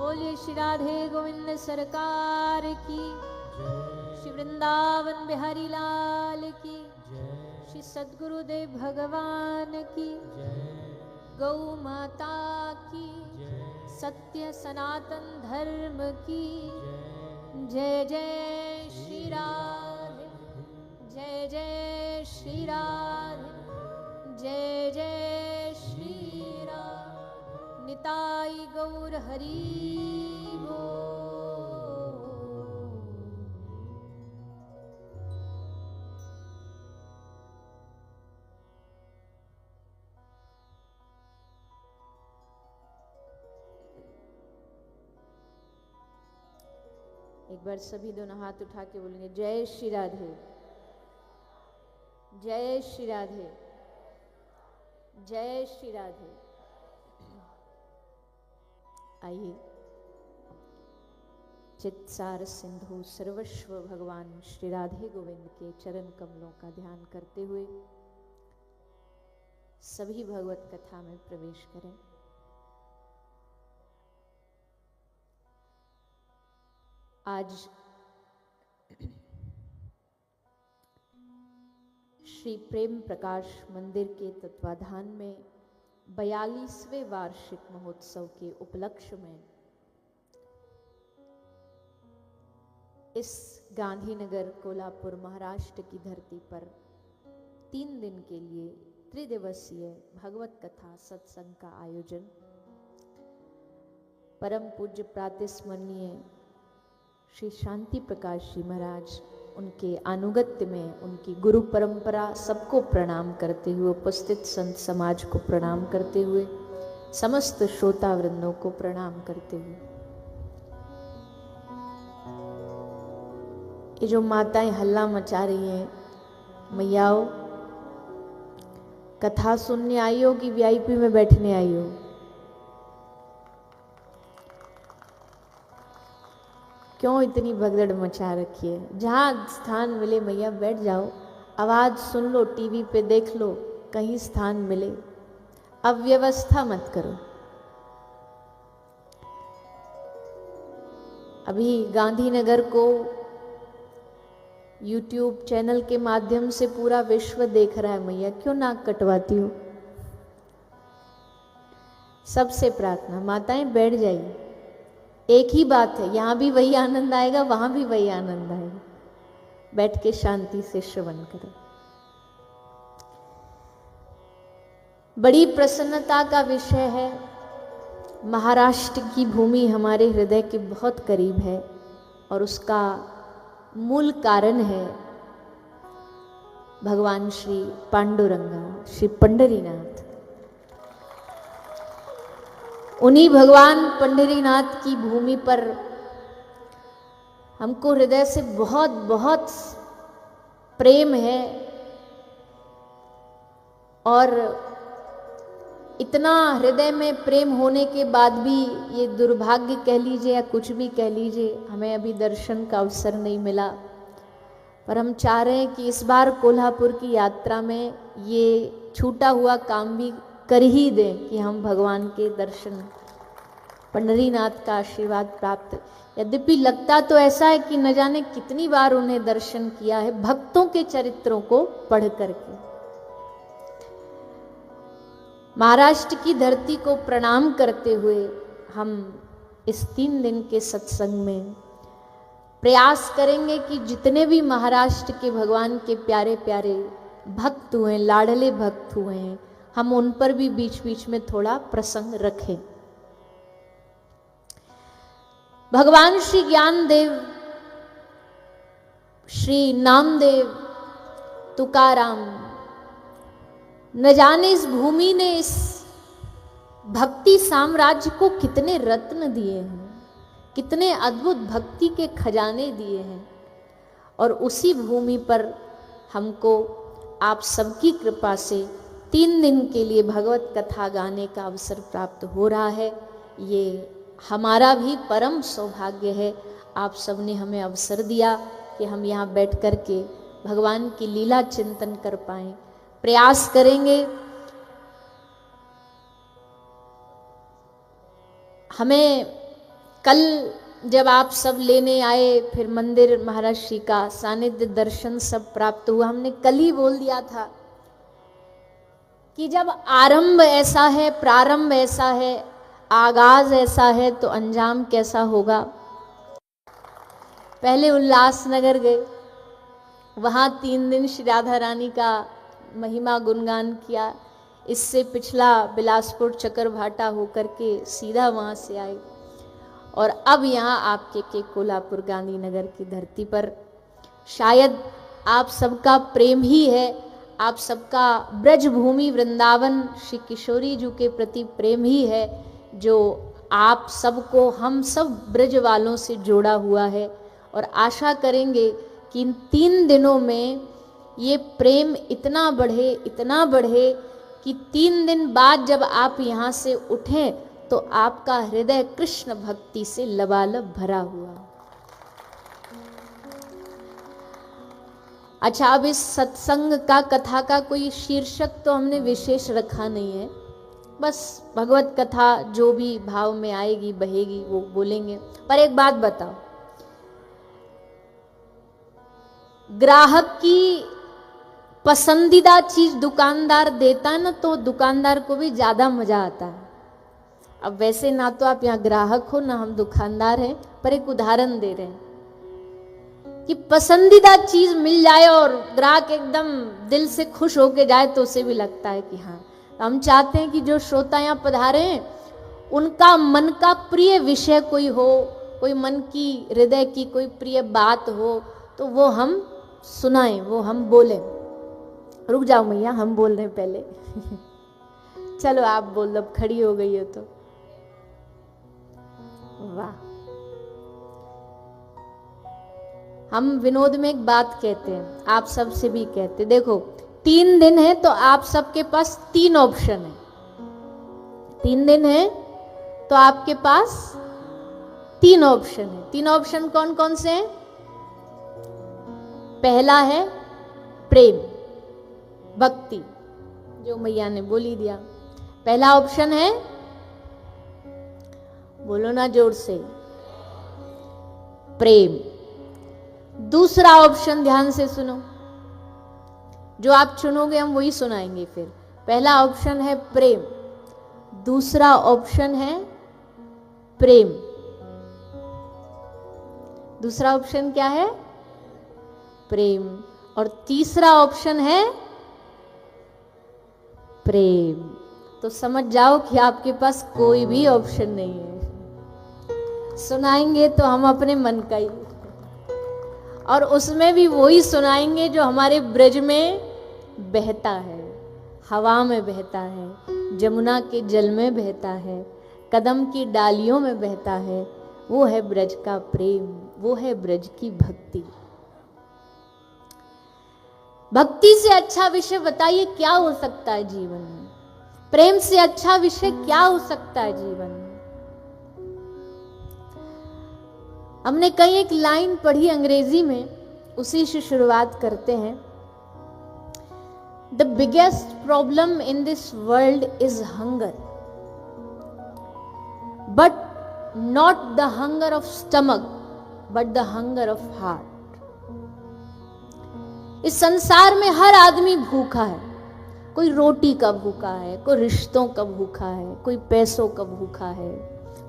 बोलिए श्री राधे गोविंद सरकार की, श्री वृंदावन बिहारी लाल की, श्री सद्गुरुदेव भगवान की, गौ माता की, सत्य सनातन धर्म की जय जय श्री राधे, जय जय श्री राधे, जय जय श्री राधे। निताई गौर हरि बोल। एक बार सभी दोनों हाथ उठा के बोलेंगे जय श्री राधे, जय श्री राधे, जय श्री राधे। आइए चित्सार सिंधु सर्वस्व भगवान श्री राधे गोविंद के चरण कमलों का ध्यान करते हुए सभी भगवत कथा में प्रवेश करें। आज श्री प्रेम प्रकाश मंदिर के तत्वाधान में 42वें वार्षिक महोत्सव के उपलक्ष्य में इस गांधीनगर कोल्हापुर महाराष्ट्र की धरती पर 3 दिन के लिए त्रिदिवसीय भगवत कथा सत्संग का आयोजन परम पूज्य प्रातस्मरणीय श्री शांति प्रकाश जी महाराज, उनके अनुगत्य में उनकी गुरु परंपरा, सबको प्रणाम करते हुए, उपस्थित संत समाज को प्रणाम करते हुए, समस्त श्रोता वृंदों को प्रणाम करते हुए, ये जो माताएं हल्ला मचा रही हैं, मैयाओं कथा सुनने आई हो कि वीआईपी में बैठने आई हो? क्यों इतनी भगदड़ मचा रखी है? जहाँ स्थान मिले मैया बैठ जाओ, आवाज सुन लो, टीवी पे देख लो, कहीं स्थान मिले, अब व्यवस्था मत करो। अभी गांधीनगर को YouTube चैनल के माध्यम से पूरा विश्व देख रहा है, मैया क्यों नाक कटवाती हो? सबसे प्रार्थना, माताएं बैठ जाइए। एक ही बात है, यहां भी वही आनंद आएगा, वहां भी वही आनंद आएगा। बैठ के शांति से श्रवण करो। बड़ी प्रसन्नता का विषय है। महाराष्ट्र की भूमि हमारे हृदय के बहुत करीब है और उसका मूल कारण है भगवान श्री पांडुरंगा, श्री पंढरीनाथ। उन्हीं भगवान पंढरीनाथ की भूमि पर हमको हृदय से बहुत बहुत प्रेम है और इतना हृदय में प्रेम होने के बाद भी ये दुर्भाग्य कह लीजिए या कुछ भी कह लीजिए, हमें अभी दर्शन का अवसर नहीं मिला। पर हम चाह रहे हैं कि इस बार कोल्हापुर की यात्रा में ये छूटा हुआ काम भी कर ही दें कि हम भगवान के दर्शन, पंढरीनाथ का आशीर्वाद प्राप्त। यद्यपि लगता तो ऐसा है कि न जाने कितनी बार उन्हें दर्शन किया है भक्तों के चरित्रों को पढ़ करके। महाराष्ट्र की धरती को प्रणाम करते हुए हम इस 3 दिन के सत्संग में प्रयास करेंगे कि जितने भी महाराष्ट्र के भगवान के प्यारे प्यारे भक्त हुए, लाडले भक्त हुए हैं, हम उन पर भी बीच बीच में थोड़ा प्रसंग रखें। भगवान श्री ज्ञानदेव, श्री नामदेव, तुकाराम, न जाने इस भूमि ने इस भक्ति साम्राज्य को कितने रत्न दिए हैं, कितने अद्भुत भक्ति के खजाने दिए हैं। और उसी भूमि पर हमको आप सबकी कृपा से 3 दिन के लिए भगवत कथा गाने का अवसर प्राप्त हो रहा है। ये हमारा भी परम सौभाग्य है। आप सबने हमें अवसर दिया कि हम यहाँ बैठ कर के भगवान की लीला चिंतन कर पाएं। प्रयास करेंगे, हमें कल जब आप सब लेने आए, फिर मंदिर महाराज श्री का सानिध्य दर्शन सब प्राप्त हुआ। हमने कल ही बोल दिया था कि जब आरंभ ऐसा है, प्रारंभ ऐसा है, आगाज ऐसा है, तो अंजाम कैसा होगा। पहले उल्लासनगर गए, वहां 3 दिन श्री राधा रानी का महिमा गुणगान किया। इससे पिछला बिलासपुर चकरभाटा होकर के सीधा वहां से आए और अब यहाँ आपके के कोल्हापुर गांधीनगर की धरती पर शायद आप सबका प्रेम ही है, आप सबका ब्रजभूमि वृंदावन श्री किशोरी जी के प्रति प्रेम ही है जो आप सबको, हम सब ब्रज वालों से जोड़ा हुआ है। और आशा करेंगे कि इन 3 दिनों में ये प्रेम इतना बढ़े कि 3 दिन बाद जब आप यहाँ से उठें तो आपका हृदय कृष्ण भक्ति से लबालब भरा हुआ। अच्छा, अब इस सत्संग का, कथा का कोई शीर्षक तो हमने विशेष रखा नहीं है, बस भगवत कथा जो भी भाव में आएगी बहेगी वो बोलेंगे। पर एक बात बताओ, ग्राहक की पसंदीदा चीज दुकानदार देता है ना, तो दुकानदार को भी ज्यादा मजा आता है। अब वैसे ना तो आप यहाँ ग्राहक हो ना हम दुकानदार हैं, पर एक उदाहरण दे रहे हैं कि पसंदीदा चीज मिल जाए और ग्राहक एकदम दिल से खुश होके जाए तो उसे भी लगता है कि हाँ। तो हम चाहते हैं कि जो श्रोता यहाँ पधारे हैं उनका मन का प्रिय विषय कोई हो, कोई मन की हृदय की कोई प्रिय बात हो तो वो हम सुनाएं, वो हम बोलें। रुक जाओ मैया, हम बोल रहे हैं पहले। चलो आप बोल, अब खड़ी हो गई हो तो। वाह, हम विनोद में एक बात कहते हैं, आप सबसे भी कहते, देखो 3 दिन है तो आप सबके पास 3 ऑप्शन है। 3 दिन है तो आपके पास 3 ऑप्शन है। 3 ऑप्शन कौन कौन से हैं? पहला है प्रेम, भक्ति, जो मैया ने बोली दिया। पहला ऑप्शन है, बोलो ना जोर से, प्रेम। दूसरा ऑप्शन ध्यान से सुनो, जो आप चुनोगे हम वही सुनाएंगे फिर। पहला ऑप्शन है प्रेम, दूसरा ऑप्शन है प्रेम, दूसरा ऑप्शन क्या है? प्रेम, और तीसरा ऑप्शन है प्रेम। तो समझ जाओ कि आपके पास कोई भी ऑप्शन नहीं है। सुनाएंगे तो हम अपने मन का ही, और उसमें भी वही सुनाएंगे जो हमारे ब्रज में बहता है, हवा में बहता है, जमुना के जल में बहता है, कदम की डालियों में बहता है। वो है ब्रज का प्रेम, वो है ब्रज की भक्ति। भक्ति से अच्छा विषय बताइए क्या हो सकता है जीवन में? प्रेम से अच्छा विषय क्या हो सकता है जीवन में? हमने कहीं एक लाइन पढ़ी अंग्रेजी में, उसी से शुरुआत करते हैं। The biggest problem in this world is hunger, but not the hunger of stomach, but the hunger of heart. इस संसार में हर आदमी भूखा है। कोई रोटी का भूखा है, कोई रिश्तों का भूखा है, कोई पैसों का भूखा है,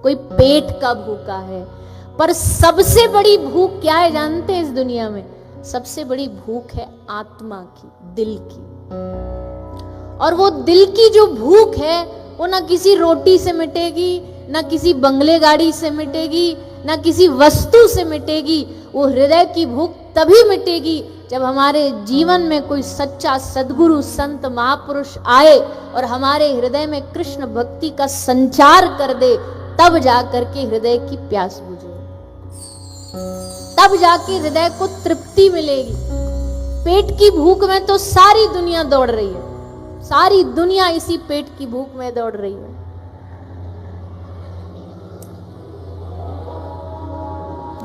कोई पेट का भूखा है। पर सबसे बड़ी भूख क्या है जानते हैं इस दुनिया में? सबसे बड़ी भूख है आत्मा की, दिल की। और वो दिल की जो भूख है वो ना किसी रोटी से मिटेगी, ना किसी बंगले गाड़ी से मिटेगी, ना किसी वस्तु से मिटेगी। वो हृदय की भूख तभी मिटेगी जब हमारे जीवन में कोई सच्चा सद्गुरु संत महापुरुष आए और हमारे हृदय में कृष्ण भक्ति का संचार कर दे, तब जाकर के हृदय की प्यास बुझे, तब जाके हृदय को तृप्ति मिलेगी। पेट की भूख में तो सारी दुनिया दौड़ रही है, सारी दुनिया इसी पेट की भूख में दौड़ रही है।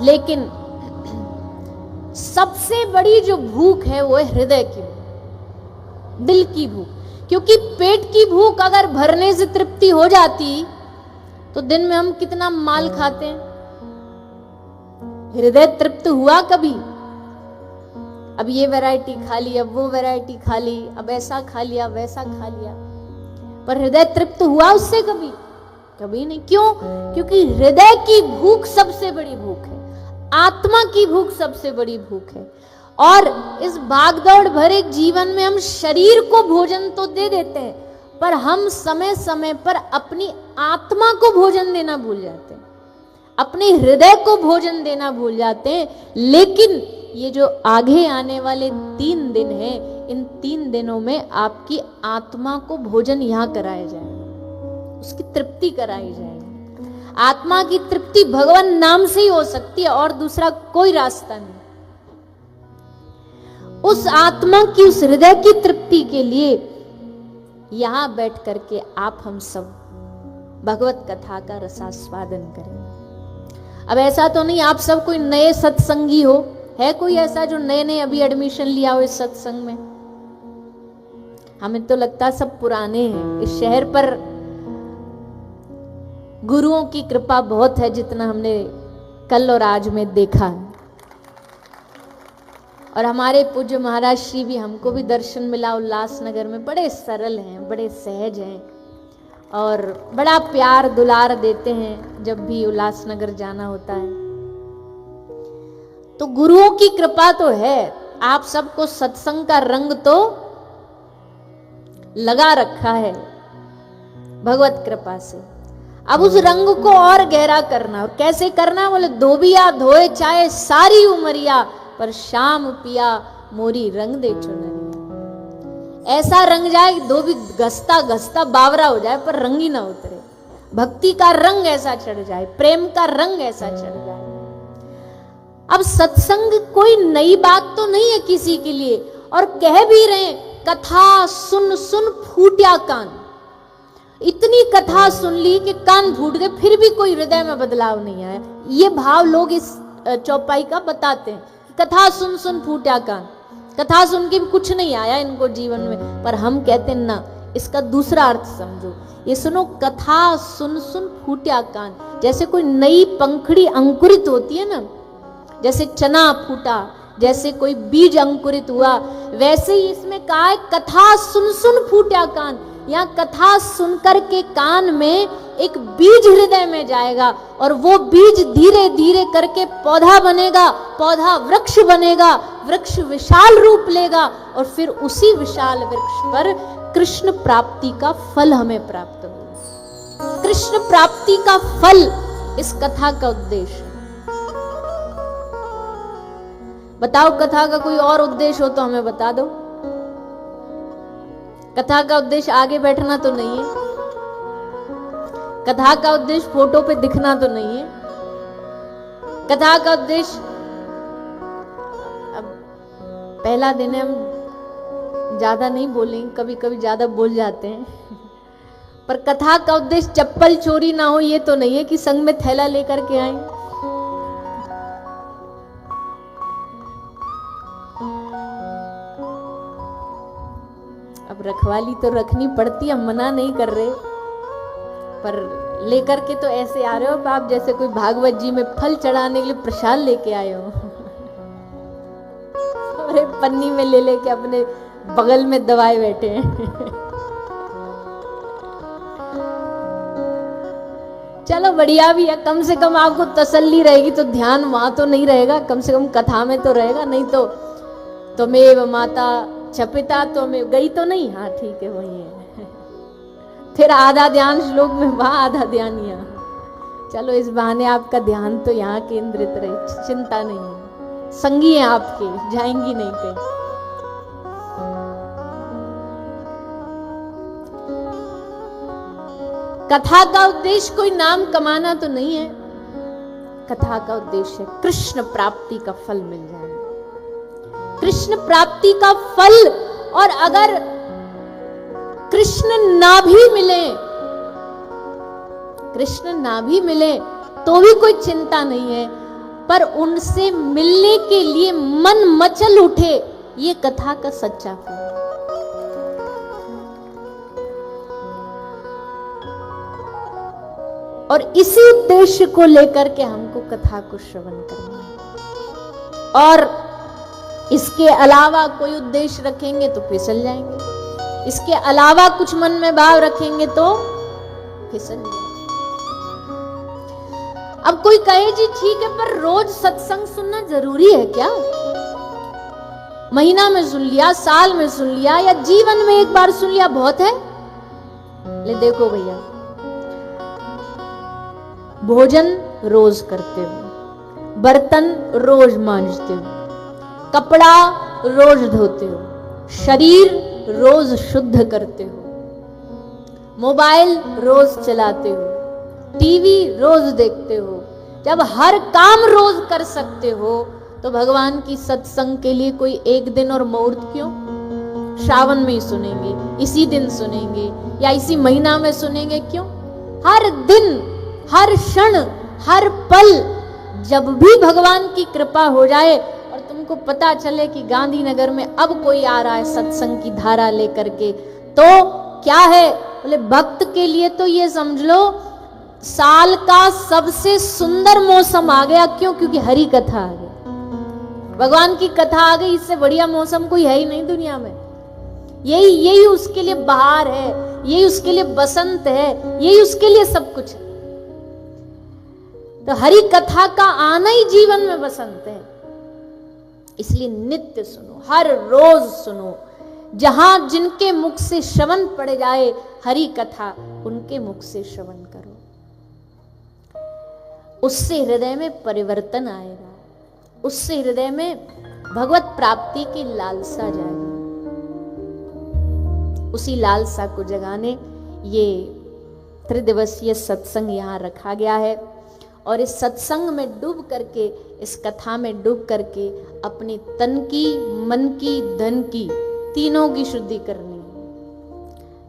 लेकिन सबसे बड़ी जो भूख है वो है हृदय की भूख, दिल की भूख। क्योंकि पेट की भूख अगर भरने से तृप्ति हो जाती तो दिन में हम कितना माल खाते हैं, हृदय तृप्त हुआ कभी? अब ये वैरायटी खा ली, अब वो वैरायटी खा ली, अब ऐसा खा लिया, वैसा खा लिया, पर हृदय तृप्त हुआ उससे कभी? कभी नहीं। क्यों? क्योंकि हृदय की भूख सबसे बड़ी भूख है, आत्मा की भूख सबसे बड़ी भूख है। और इस भागदौड़ भरे जीवन में हम शरीर को भोजन तो दे देते हैं, पर हम समय समय पर अपनी आत्मा को भोजन देना भूल जाते हैं, अपने हृदय को भोजन देना भूल जाते हैं। लेकिन ये जो आगे आने वाले 3 दिन हैं, इन 3 दिनों में आपकी आत्मा को भोजन यहां कराया जाएगा, उसकी तृप्ति कराई जाएगी। आत्मा की तृप्ति भगवान नाम से ही हो सकती है, और दूसरा कोई रास्ता नहीं। उस आत्मा की, उस हृदय की तृप्ति के लिए यहां बैठ करके आप हम सब भगवत कथा का रसास्वादन करें। अब ऐसा तो नहीं आप सब कोई नए सत्संगी हो, है कोई ऐसा जो नए नए अभी एडमिशन लिया हो इस सत्संग में? हमें तो लगता सब पुराने हैं। इस शहर पर गुरुओं की कृपा बहुत है, जितना हमने कल और आज में देखा है। और हमारे पूज्य महाराज श्री भी, हमको भी दर्शन मिला उल्लासनगर में। बड़े सरल हैं, बड़े सहज हैं, और बड़ा प्यार दुलार देते हैं जब भी उल्लासनगर जाना होता है। तो गुरुओं की कृपा तो है, आप सबको सत्संग का रंग तो लगा रखा है भगवत कृपा से। अब उस रंग को और गहरा करना, और कैसे करना? बोले धोबिया धोए चाहे सारी उमरिया, पर शाम पिया मोरी रंग दे चुनरिया। ऐसा रंग जाए कि धोबी घसता घसता बावरा हो जाए, पर रंग ही ना उतरे। भक्ति का रंग ऐसा चढ़ जाए, प्रेम का रंग ऐसा चढ़ जाए। अब सत्संग कोई नई बात तो नहीं है किसी के लिए, और कह भी रहे कथा सुन सुन फूटिया कान। इतनी कथा सुन ली कि कान फूट गए, फिर भी कोई हृदय में बदलाव नहीं आया। ये भाव लोग इस चौपाई का बताते हैं, कथा सुन सुन फूटिया कान। कथा सुन के भी कुछ नहीं आया इनको जीवन में, पर हम कहते हैं ना, इसका दूसरा अर्थ समझो। ये सुनो, कथा सुन सुन फूटिया कान। जैसे कोई नई पंखड़ी अंकुरित होती है ना, जैसे चना फूटा, जैसे कोई बीज अंकुरित हुआ, वैसे ही इसमें कहा है कथा सुन सुन फूटा कान। यहाँ कथा सुनकर के कान में एक बीज हृदय में जाएगा, और वो बीज धीरे धीरे करके पौधा बनेगा, पौधा वृक्ष बनेगा, वृक्ष विशाल रूप लेगा, और फिर उसी विशाल वृक्ष पर कृष्ण प्राप्ति का फल हमें प्राप्त होगा। कृष्ण प्राप्ति का फल इस कथा का उद्देश्य। बताओ, कथा का कोई और उद्देश्य हो तो हमें बता दो। कथा का उद्देश्य आगे बैठना तो नहीं है, कथा का उद्देश्य फोटो पे दिखना तो नहीं है, कथा का उद्देश्य, अब पहला दिन है, हम ज्यादा नहीं बोलेंगे, कभी कभी ज्यादा बोल जाते हैं, पर कथा का उद्देश्य चप्पल चोरी ना हो ये तो नहीं है कि संग में थैला लेकर के आए। अब रखवाली तो रखनी पड़ती है, हम मना नहीं कर रहे, पर लेकर के तो ऐसे आ रहे हो आप जैसे कोई भागवत जी में फल चढ़ाने के लिए प्रसाद लेके आए हो। अरे पन्नी में ले लेके अपने बगल में दबाए बैठे हैं। चलो बढ़िया भी है, कम से कम आपको तसल्ली रहेगी, तो ध्यान वहां तो नहीं रहेगा, कम से कम कथा में तो रहेगा। नहीं तो त्वमेव माता छपिता तो मैं गई तो नहीं, हाँ ठीक है वही है। फिर आधा ध्यान श्लोक में वहां, आधा ध्यान यहाँ। चलो इस बहाने आपका ध्यान तो यहाँ केंद्रित रहे, चिंता नहीं है, संगी हैं आपके, जाएंगी नहीं कहीं। कथा का उद्देश्य कोई नाम कमाना तो नहीं है, कथा का उद्देश्य है कृष्ण प्राप्ति का फल मिल जाए, कृष्ण प्राप्ति का फल। और अगर कृष्ण ना भी मिले, कृष्ण ना भी मिले तो भी कोई चिंता नहीं है, पर उनसे मिलने के लिए मन मचल उठे, ये कथा का सच्चा फल। और इसी उद्देश्य को लेकर के हमको कथा को श्रवण करना है। और इसके अलावा कोई उद्देश्य रखेंगे तो फिसल जाएंगे, इसके अलावा कुछ मन में भाव रखेंगे तो फिसल जाएंगे। अब कोई कहे जी ठीक है, पर रोज सत्संग सुनना जरूरी है क्या? महीना में सुन लिया, साल में सुन लिया, या जीवन में एक बार सुन लिया बहुत है? ले देखो भैया, भोजन रोज करते हो, बर्तन रोज मांजते हो, कपड़ा रोज धोते हो, शरीर रोज शुद्ध करते हो, मोबाइल रोज चलाते हो, टीवी रोज देखते हो। जब हर काम रोज कर सकते हो तो भगवान की सत्संग के लिए कोई एक दिन और मुहूर्त क्यों? श्रावण में ही सुनेंगे, इसी दिन सुनेंगे, या इसी महीना में सुनेंगे, क्यों? हर दिन, हर क्षण, हर पल जब भी भगवान की कृपा हो जाए और तुमको पता चले कि गांधीनगर में अब कोई आ रहा है सत्संग की धारा लेकर के, तो क्या है? बोले भक्त के लिए तो ये समझ लो साल का सबसे सुंदर मौसम आ गया। क्यों? क्योंकि हरि कथा आ गई, भगवान की कथा आ गई। इससे बढ़िया मौसम कोई है ही नहीं दुनिया में। यही उसके लिए बहार है, यही उसके लिए बसंत है, यही उसके लिए सब कुछ है। तो हरि कथा का आना ही जीवन में बसंत है। इसलिए नित्य सुनो, हर रोज सुनो। जहां जिनके मुख से श्रवण पड़ जाए हरि कथा, उनके मुख से श्रवण करो, उससे हृदय में परिवर्तन आएगा, उससे हृदय में भगवत प्राप्ति की लालसा जाएगी। उसी लालसा को जगाने ये त्रिदिवसीय सत्संग यहाँ रखा गया है। और इस सत्संग में डूब करके, इस कथा में डूब करके अपनी तन की, मन की, धन की, तीनों की शुद्धि करनी है।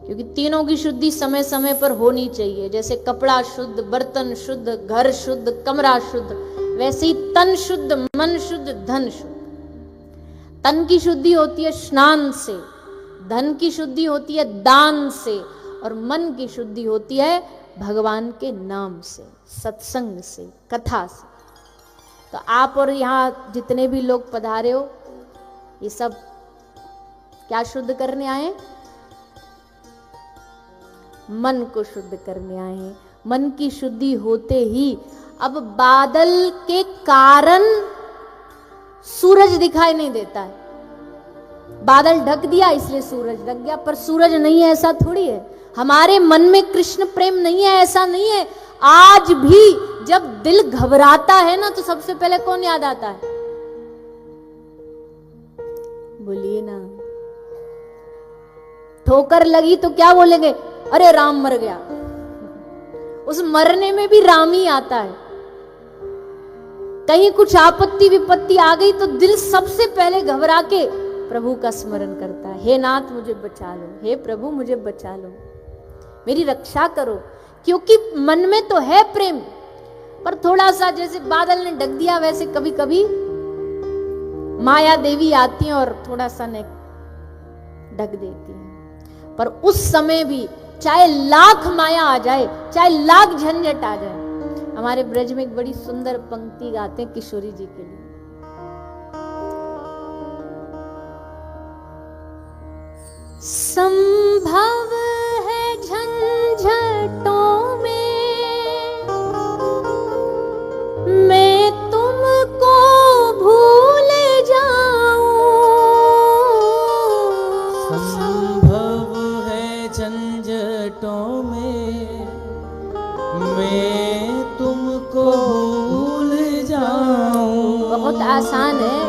क्योंकि तीनों की शुद्धि समय समय पर होनी चाहिए। जैसे कपड़ा शुद्ध, बर्तन शुद्ध, घर शुद्ध, कमरा शुद्ध, वैसे ही तन शुद्ध, मन शुद्ध, धन शुद्ध। तन की शुद्धि होती है स्नान से, धन की शुद्धि होती है दान से, और मन की शुद्धि होती है भगवान के नाम से, सत्संग से, कथा से। तो आप और यहाँ जितने भी लोग पधारे हो, ये सब क्या शुद्ध करने आए? मन को शुद्ध करने आए हैं। मन की शुद्धि होते ही अब बादल के कारण सूरज दिखाई नहीं देता है। बादल ढक दिया इसलिए सूरज ढक गया, पर सूरज नहीं है ऐसा थोड़ी है। हमारे मन में कृष्ण प्रेम नहीं है ऐसा नहीं है। आज भी जब दिल घबराता है ना, तो सबसे पहले कौन याद आता है? बोलिए ना। ठोकर लगी तो क्या बोलेंगे? अरे राम मर गया। उस मरने में भी राम ही आता है। कहीं कुछ आपत्ति विपत्ति आ गई तो दिल सबसे पहले घबरा के प्रभु का स्मरण करता है। हे नाथ मुझे बचा लो, हे प्रभु मुझे बचा लो, मेरी रक्षा करो। क्योंकि मन में तो है प्रेम, पर थोड़ा सा जैसे बादल ने ढक दिया, वैसे कभी कभी माया देवी आती है और थोड़ा सा ने ढक देती है। पर उस समय भी चाहे लाख माया आ जाए, चाहे लाख झंझट आ जाए, हमारे ब्रज में एक बड़ी सुंदर पंक्ति गाते हैं किशोरी जी के लिए। संभव है झंझटों में मैं तुमको भूल जाऊं। संभव है झंझटों में मैं तुमको भूल जाऊं। बहुत आसान है।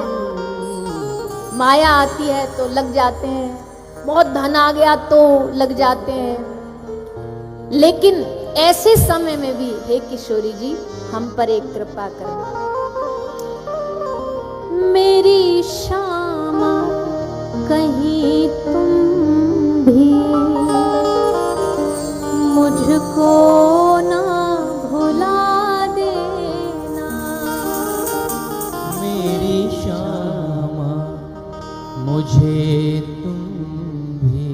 माया आती है तो लग जाते हैं, बहुत धन आ गया तो लग जाते हैं। लेकिन ऐसे समय में भी हे किशोरी जी हम पर एक कृपा करना। मेरी श्यामा कहीं तुम भी मुझको ना भुला देना। मेरी श्यामा मुझे तुम भी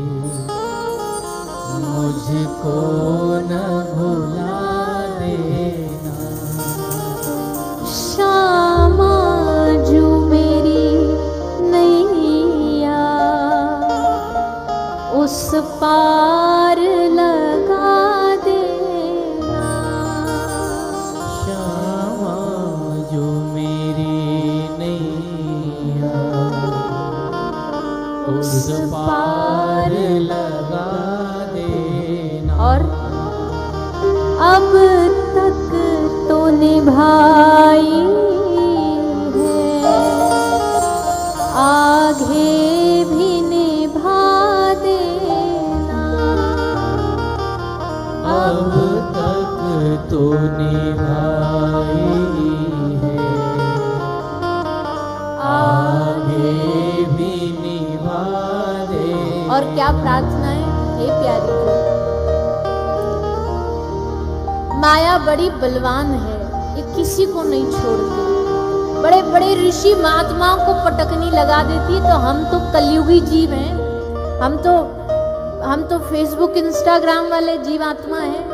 मुझको न भुला देना। पार लगा देना। श्यामा जो मेरी नैया उस पार लगा देना। और अब तक तो निभाई है, आगे भी निभा देना। अब तक तो निभाई है, आगे भी निभा दे। और क्या प्रार्थना है हे प्यारी जी। माया बड़ी बलवान है, ये किसी को नहीं छोड़ती। बड़े बड़े ऋषि महात्माओं को पटकनी लगा देती है, तो हम तो कलयुगी जीव हैं, हम तो फेसबुक इंस्टाग्राम वाले जीवात्मा हैं।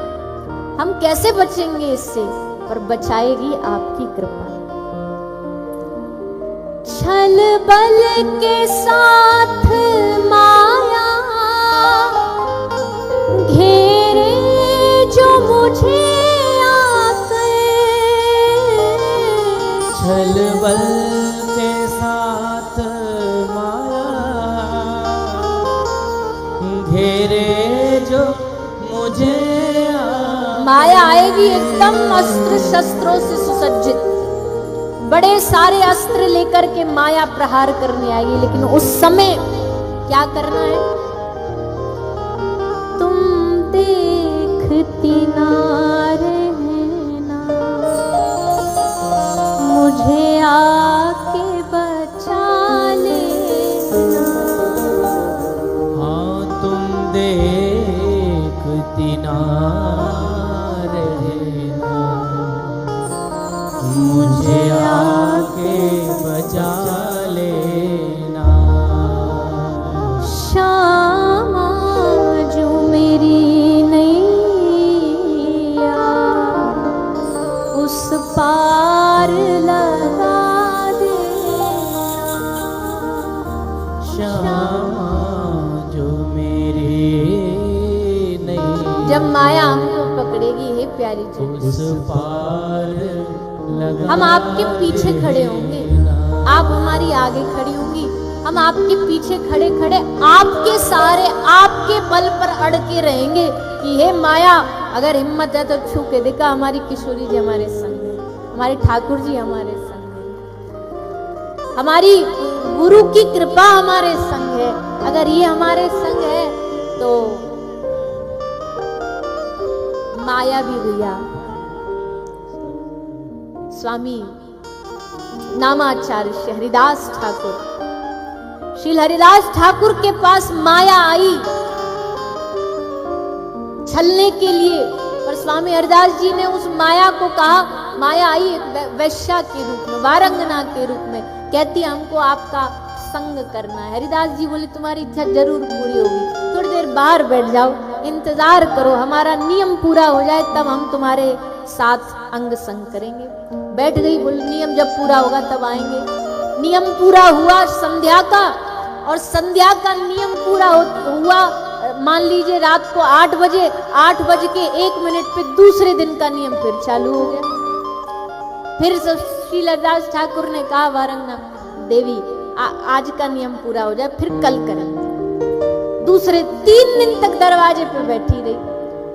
हम कैसे बचेंगे इससे? पर बचाएगी आपकी कृपा। छल बल के साथ माया घेरे जो मुझे छल बल के साथ माया घेरे जो मुझे माया आएगी एकदम अस्त्र शस्त्रों से सुसज्जित, बड़े सारे अस्त्र लेकर के माया प्रहार करने आएगी। लेकिन उस समय क्या करना है? तुम देखती ना रहना, मुझे आके बचा लेना। हाँ तुम देखती ना रहना, मुझे आके बचा लेना। श्यामा जो मेरी नैया उस पार लगा देना। श्यामा जो मेरी नैया जब माया हमको पकड़ेगी हे प्यारी जी, उस पार लगा हम आपके पीछे खड़े होंगे, आप हमारी आगे खड़ी होंगी। हम आपके पीछे खड़े खड़े आपके सहारे, आपके बल पर अड़ के रहेंगे कि हे माया, अगर हिम्मत है तो छू के देखा, हमारी किशोरी जी हमारे संग है, हमारे ठाकुर जी हमारे संग है, हमारी गुरु की कृपा हमारे संग है। अगर ये हमारे संग है तो माया भी भैया। स्वामी नामाचार्य श्री हरिदास ठाकुर, श्री हरिदास ठाकुर के पास माया आई छलने के लिए, पर स्वामी हरिदास जी ने उस माया को कहा, माया आई एक वैश्या के रूप में, वारंगना के रूप में, कहती हमको आपका संग करना है। हरिदास जी बोले तुम्हारी इच्छा जरूर पूरी होगी, थोड़ी देर बाहर बैठ जाओ, इंतजार करो, हमारा नियम पूरा हो जाए तब हम तुम्हारे साथ अंग संग करेंगे। बैठ गई, बोल नियम जब पूरा होगा तब आएंगे। नियम पूरा हुआ संध्या का, और संध्या का नियम पूरा हुआ, मान लीजिए रात को 8 बजे, 8:01 पे दूसरे दिन का नियम फिर चालू हो गया। फिर श्री हरिदास ठाकुर ने कहा, वारंगना देवी आज का नियम पूरा हो जाए, फिर कल करेंगे। दूसरे 3 दिन तक दरवाजे पे बैठी रही।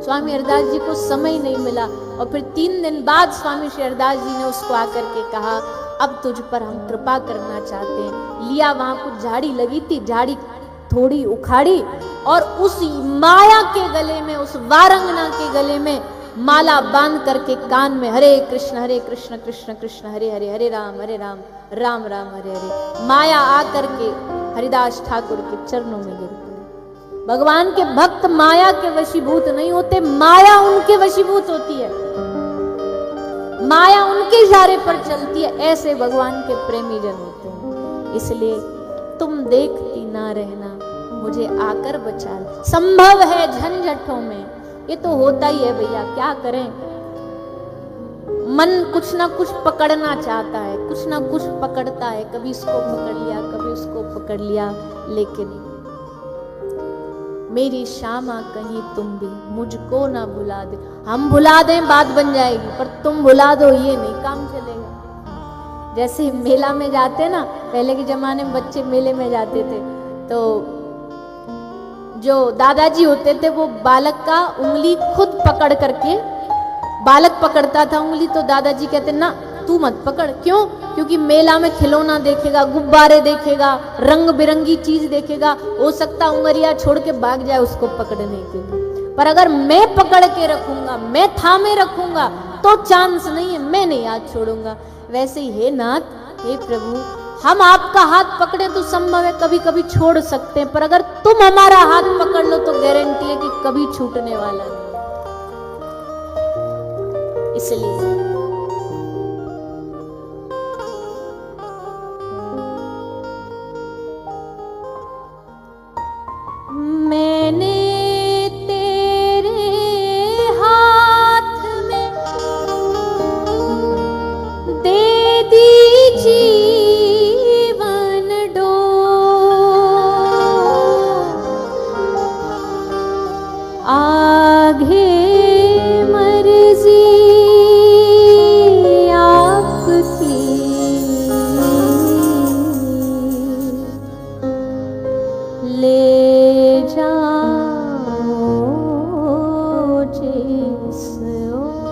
स्वामी हरिदास जी को समय नहीं मिला, और फिर 3 दिन बाद स्वामी श्री हरिदास जी ने उसको आकर के कहा, अब तुझ पर हम कृपा करना चाहते हैं। लिया, वहां कुछ झाड़ी लगी थी, झाड़ी थोड़ी उखाड़ी और उस माया के गले में, उस वारंगना के गले में माला बांध करके कान में हरे कृष्ण कृष्ण कृष्ण हरे हरे, हरे राम राम राम हरे हरे। माया आकर के हरिदास ठाकुर के चरणों में गिर पड़ी। भगवान के भक्त माया के वशीभूत नहीं होते, माया उनके वशीभूत होती है, माया उनके इशारे पर चलती है। ऐसे भगवान के प्रेमी जन होते हैं। इसलिए तुम देखती ना रहना, मुझे आकर बचा लो। संभव है झंझटों में, ये तो होता ही है भैया, क्या करें। मन कुछ ना कुछ पकड़ना चाहता है, कुछ ना कुछ पकड़ता है, कभी इसको पकड़ लिया, कभी उसको पकड़ लिया, लेकिन मेरी श्यामा कहीं तुम भी मुझको ना भुला दे। हम भुला दें बात बन जाएगी, पर तुम भुला दो ये नहीं काम चलेगा। जैसे मेला में जाते ना, पहले के जमाने में बच्चे मेले में जाते थे, तो जो दादाजी होते थे वो बालक का उंगली खुद पकड़ करके, बालक पकड़ता था उंगली तो दादाजी कहते ना तू मत पकड़। क्यों? क्योंकि मेला में खिलौना देखेगा, गुब्बारे देखेगा, रंग बिरंगी चीज देखेगा, हो सकता उंगलियां छोड़ के भाग जाए उसको पकड़ने के लिए। पर अगर मैं पकड़ के रखूंगा, मैं थामे रखूंगा तो चांस नहीं है, मैं नहीं हाथ छोड़ूंगा। वैसे ही हे नाथ, हे प्रभु, हम आपका हाथ पकड़े तो संभव है कभी कभी छोड़ सकते हैं, पर अगर तुम हमारा हाथ पकड़ लो तो गारंटी है कि कभी छूटने वाला नहीं। इसलिए मैंने तेरे हाथ में दे दी जीवन डोर, आगे मर्जी आपकी, ले जाओ जिस ओर,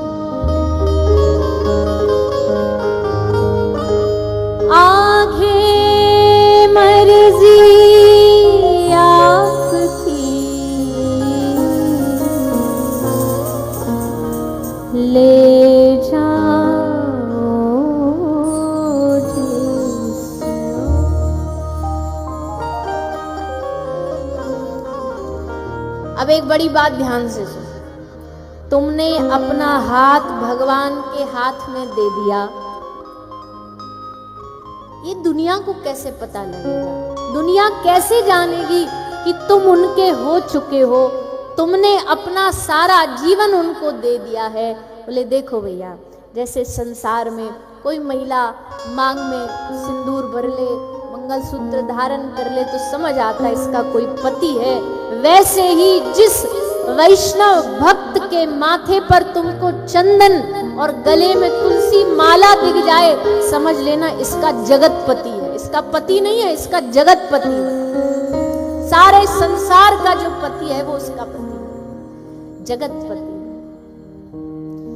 आगे मर्जी आपकी, ले जाओ जिस ओर। अब एक बड़ी बात ध्यान से सुनो, तुमने अपना हाथ भगवान के हाथ में दे दिया, ये दुनिया को कैसे पता लगेगा? दुनिया कैसे जानेगी कि तुम उनके हो चुके हो? तुमने अपना सारा जीवन उनको दे दिया है। बोले देखो भैया, जैसे संसार में कोई महिला मांग में सिंदूर भर ले, मंगलसूत्र धारण कर ले तो समझ आता है इसका कोई पति है, वैसे ही जिस वैष्णव भक्त के माथे पर तुमको चंदन और गले में तुलसी माला दिख जाए, समझ लेना इसका जगतपति है। इसका पति नहीं है, इसका जगतपति है। सारे संसार का जो पति है वो उसका पति है, जगतपति।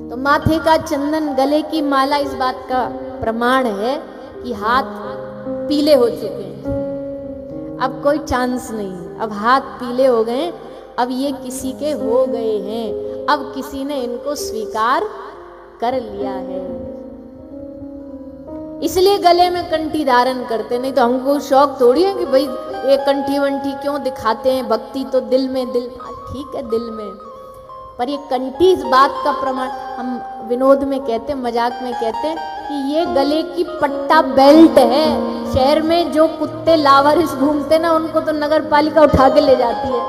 तो माथे का चंदन, गले की माला इस बात का प्रमाण है कि हाथ पीले हो चुके हैं, अब कोई चांस नहीं है। अब हाथ पीले हो गए, अब ये किसी के हो गए हैं, अब किसी ने इनको स्वीकार कर लिया है। इसलिए गले में कंठी धारण करते, नहीं तो हमको शौक थोड़ी है कि भाई ये कंठी वंठी क्यों दिखाते हैं, भक्ति तो दिल में, दिल ठीक है दिल में, पर ये कंठी इस बात का प्रमाण, हम विनोद में कहते हैं, मजाक में कहते हैं कि ये गले की पट्टा बेल्ट है। शहर में जो कुत्ते लावारिस घूमते ना, उनको तो नगर पालिका उठा के ले जाती है,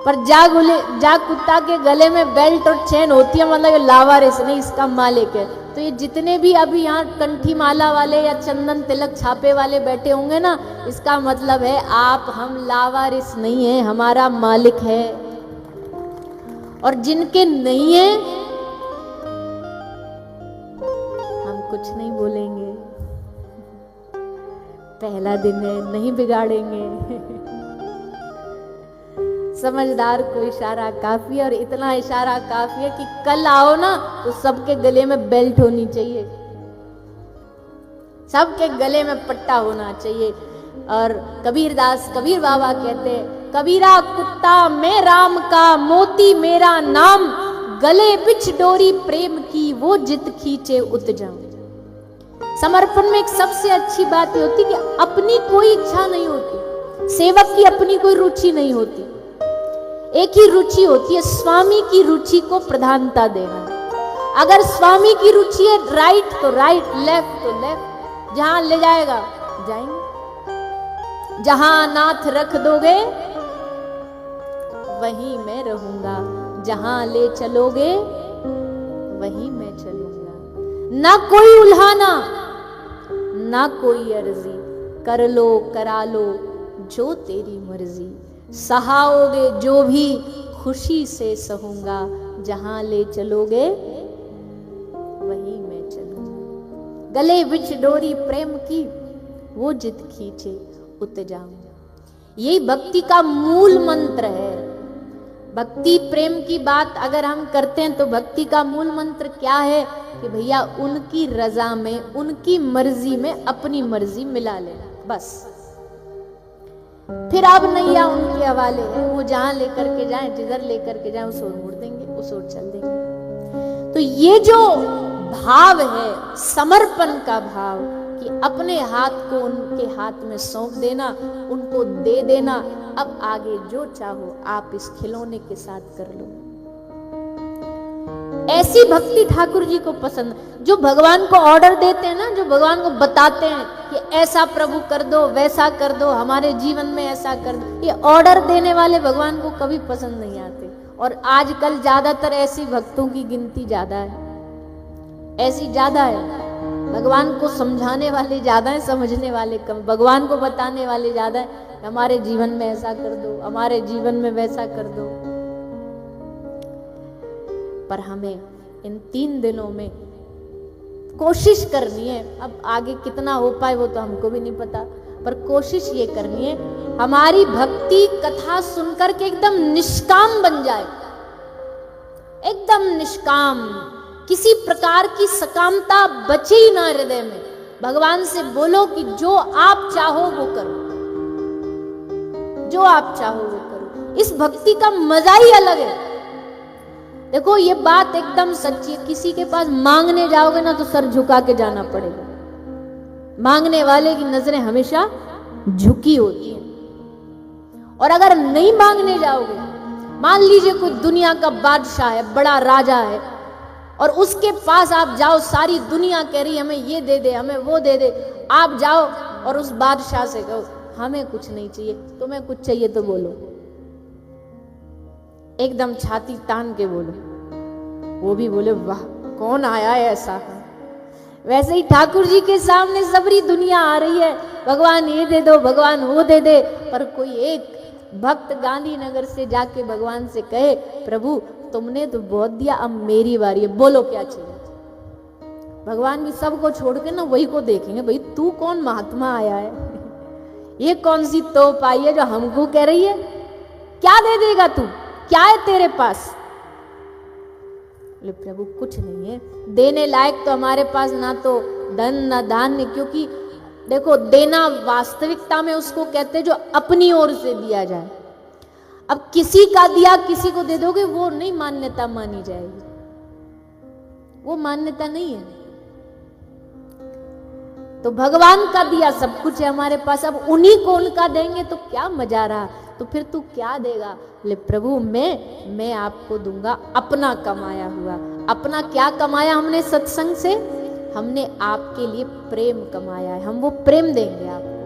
पर जा कुत्ता के गले में बेल्ट और चेन होती है, मतलब ये लावारिस नहीं, इसका मालिक है। तो ये जितने भी अभी यहाँ कंठी माला वाले या चंदन तिलक छापे वाले बैठे होंगे ना, इसका मतलब है आप हम लावारिस नहीं है, हमारा मालिक है। और जिनके नहीं है हम कुछ नहीं बोलेंगे, पहला दिन है, नहीं बिगाड़ेंगे। समझदार को इशारा काफी है, और इतना इशारा काफी है कि कल आओ ना तो सबके गले में बेल्ट होनी चाहिए, सबके गले में पट्टा होना चाहिए। और कबीर बाबा कहते हैं, कबीरा कुत्ता मैं राम का, मोती मेरा नाम, गले बिछ डोरी प्रेम की, वो जित खींचे उत जाऊं। समर्पण में एक सबसे अच्छी बात ये होती कि अपनी कोई इच्छा नहीं होती, सेवक की अपनी कोई रुचि नहीं होती, एक ही रुचि होती है, स्वामी की रुचि को प्रधानता देना। अगर स्वामी की रुचि है राइट तो राइट, लेफ्ट तो लेफ्ट, जहां ले जाएगा जाएंगे, जहां नाथ रख दोगे वहीं मैं रहूंगा, जहां ले चलोगे वहीं मैं चलूंगा। ना कोई उल्हाना, ना कोई अर्जी, कर लो करा लो जो तेरी मर्जी। सहाओगे जो भी खुशी से सहूंगा, जहां ले चलोगे वहीं मैं चलूंगा। गले बिच डोरी प्रेम की, वो जित खींचे उत जाऊंगा। यही भक्ति का मूल मंत्र है। भक्ति प्रेम की बात अगर हम करते हैं तो भक्ति का मूल मंत्र क्या है कि भैया उनकी रजा में, उनकी मर्जी में अपनी मर्जी मिला लेना, बस। फिर अब नैया उनके हवाले है, वो जहां लेकर के जाए, जिधर लेकर के जाए, उस ओर मुड़ देंगे, उस ओर चल देंगे। तो ये जो भाव है, समर्पण का भाव, कि अपने हाथ को उनके हाथ में सौंप देना, उनको दे देना, अब आगे जो चाहो आप इस खिलौने के साथ कर लो। ऐसी भक्ति ठाकुर जी को पसंद। जो भगवान को ऑर्डर देते हैं ना, जो भगवान को बताते हैं कि ऐसा प्रभु कर दो, वैसा कर दो, हमारे जीवन में ऐसा कर दो, ये ऑर्डर देने वाले भगवान को कभी पसंद नहीं आते। और आजकल ज्यादातर ऐसी भक्तों की गिनती ज्यादा है, ऐसी ज्यादा है। भगवान को समझाने वाले ज्यादा है, समझने वाले कम। भगवान को बताने वाले ज्यादा है, हमारे जीवन में ऐसा कर दो, हमारे जीवन में वैसा कर दो। पर हमें इन 3 दिनों में कोशिश करनी है। अब आगे कितना हो पाए वो तो हमको भी नहीं पता, पर कोशिश ये करनी है हमारी भक्ति कथा सुनकर के एकदम निष्काम बन जाए, एकदम निष्काम, किसी प्रकार की सकामता बचे ही ना हृदय में। भगवान से बोलो कि जो आप चाहो वो करो, जो आप चाहो वो करो। इस भक्ति का मजा ही अलग है। देखो ये बात एकदम सच्ची है। किसी के पास मांगने जाओगे ना तो सर झुका के जाना पड़ेगा। मांगने वाले की नजरें हमेशा झुकी होती हैं। और अगर नहीं मांगने जाओगे, मान लीजिए कोई दुनिया का बादशाह है, बड़ा राजा है, और उसके पास आप जाओ, सारी दुनिया कह रही हमें ये दे दे, हमें वो दे दे। आप जाओ और उस बादशाह से कहो हमें कुछ नहीं चाहिए, तुम्हें कुछ चाहिए तो बोलो, एकदम छाती तान के बोलो। वो भी बोले वाह कौन आया है ऐसा। वैसे ही ठाकुर जी के सामने सबरी दुनिया आ रही है, भगवान ये दे दो, भगवान वो दे दे। पर कोई एक भक्त गांधीनगर से जाके भगवान से कहे प्रभु तुमने तो बहुत दिया, अब मेरी बारी है, बोलो क्या चाहिए। भगवान भी सबको छोड़ के ना वही को देखेंगे, भाई तू कौन महात्मा आया है, ये कौन सी तोप आई है जो हमको कह रही है, क्या दे देगा तू, क्या है तेरे पास। बोले प्रभु कुछ नहीं है, देने लायक तो हमारे पास ना तो धन ना धान्य, क्योंकि देखो देना वास्तविकता में उसको कहते जो अपनी ओर से दिया जाए। अब किसी का दिया किसी को दे दोगे वो नहीं मान्यता मानी जाएगी, वो मान्यता नहीं है। तो भगवान का दिया सब कुछ है हमारे पास, अब उन्हीं को उनका देंगे तो क्या मजा रहा। तो फिर तू क्या देगा। बोले प्रभु मैं आपको दूंगा अपना कमाया हुआ। अपना क्या कमाया हमने सत्संग से, हमने आपके लिए प्रेम कमाया है, हम वो प्रेम देंगे आपको,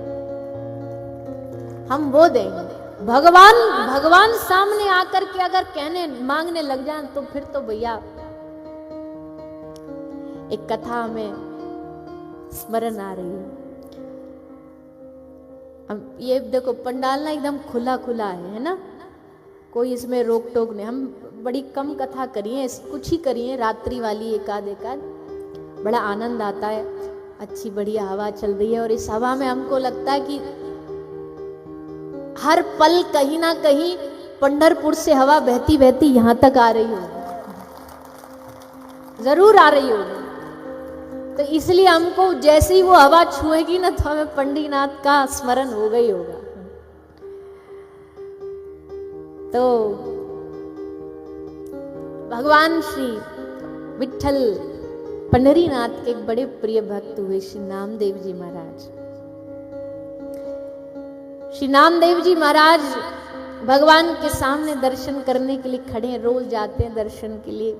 हम वो देंगे। भगवान सामने आकर के अगर कहने मांगने लग जाए तो फिर तो भैया एक कथा में स्मरण आ रही है। अब ये देखो पंडाल ना एकदम खुला खुला है ना, कोई इसमें रोक टोक नहीं। हम बड़ी कम कथा करिए, कुछ ही करिए, रात्रि वाली एकाध, बड़ा आनंद आता है। अच्छी बढ़िया हवा चल रही है और इस हवा में हमको लगता है कि हर पल कहीं ना कहीं पंढरपुर से हवा बहती बहती यहां तक आ रही होगी, जरूर आ रही होगी। तो इसलिए हमको जैसे ही वो हवा छुएगी ना तो हमें पंडीनाथ का स्मरण होगा ही होगा। तो भगवान श्री विठल पंढरीनाथ के एक बड़े प्रिय भक्त हुए श्री नामदेव जी महाराज। श्री नामदेव जी महाराज भगवान के सामने दर्शन करने के लिए खड़े हैं, रोज जाते हैं दर्शन के लिए,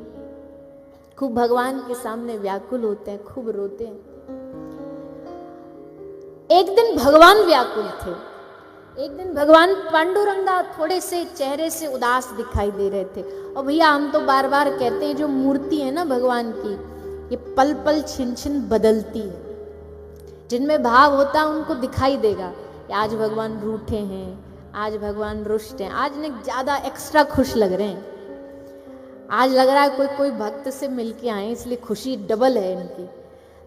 खूब भगवान के सामने व्याकुल होते हैं, खूब रोते हैं। एक दिन भगवान व्याकुल थे, एक दिन भगवान पांडुरंगा थोड़े से चेहरे से उदास दिखाई दे रहे थे। और भैया हम तो बार बार कहते हैं जो मूर्ति है ना भगवान की, ये पल पल छिन छिन बदलती है, जिनमें भाव होता है उनको दिखाई देगा। आज भगवान रूठे हैं, आज भगवान रुष्ट हैं, आज ने ज्यादा एक्स्ट्रा खुश लग रहे हैं। आज लग रहा है कोई भक्त से मिलके आए, इसलिए खुशी डबल है इनकी।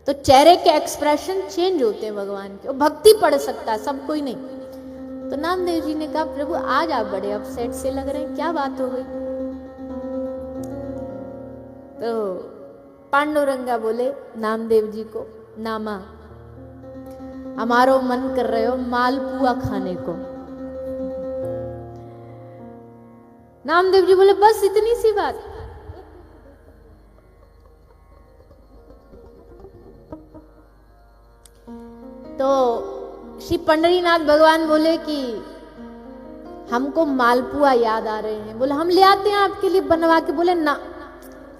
तो चेहरे के एक्सप्रेशन चेंज होते हैं भगवान के, और भक्ति पढ़ सकता है, सब कोई नहीं। तो नामदेव जी ने कहा प्रभु आज आप बड़े अपसेट से लग रहे हैं, क्या बात हो गई? तो पांडुरंगा बोले नामदेव जी को, नामा हमारो मन कर रहे हो मालपुआ खाने को। नामदेव जी बोले बस इतनी सी बात। तो श्री पंडरीनाथ भगवान बोले कि हमको मालपुआ याद आ रहे हैं। बोले हम ले आते हैं आपके लिए बनवा के। बोले ना,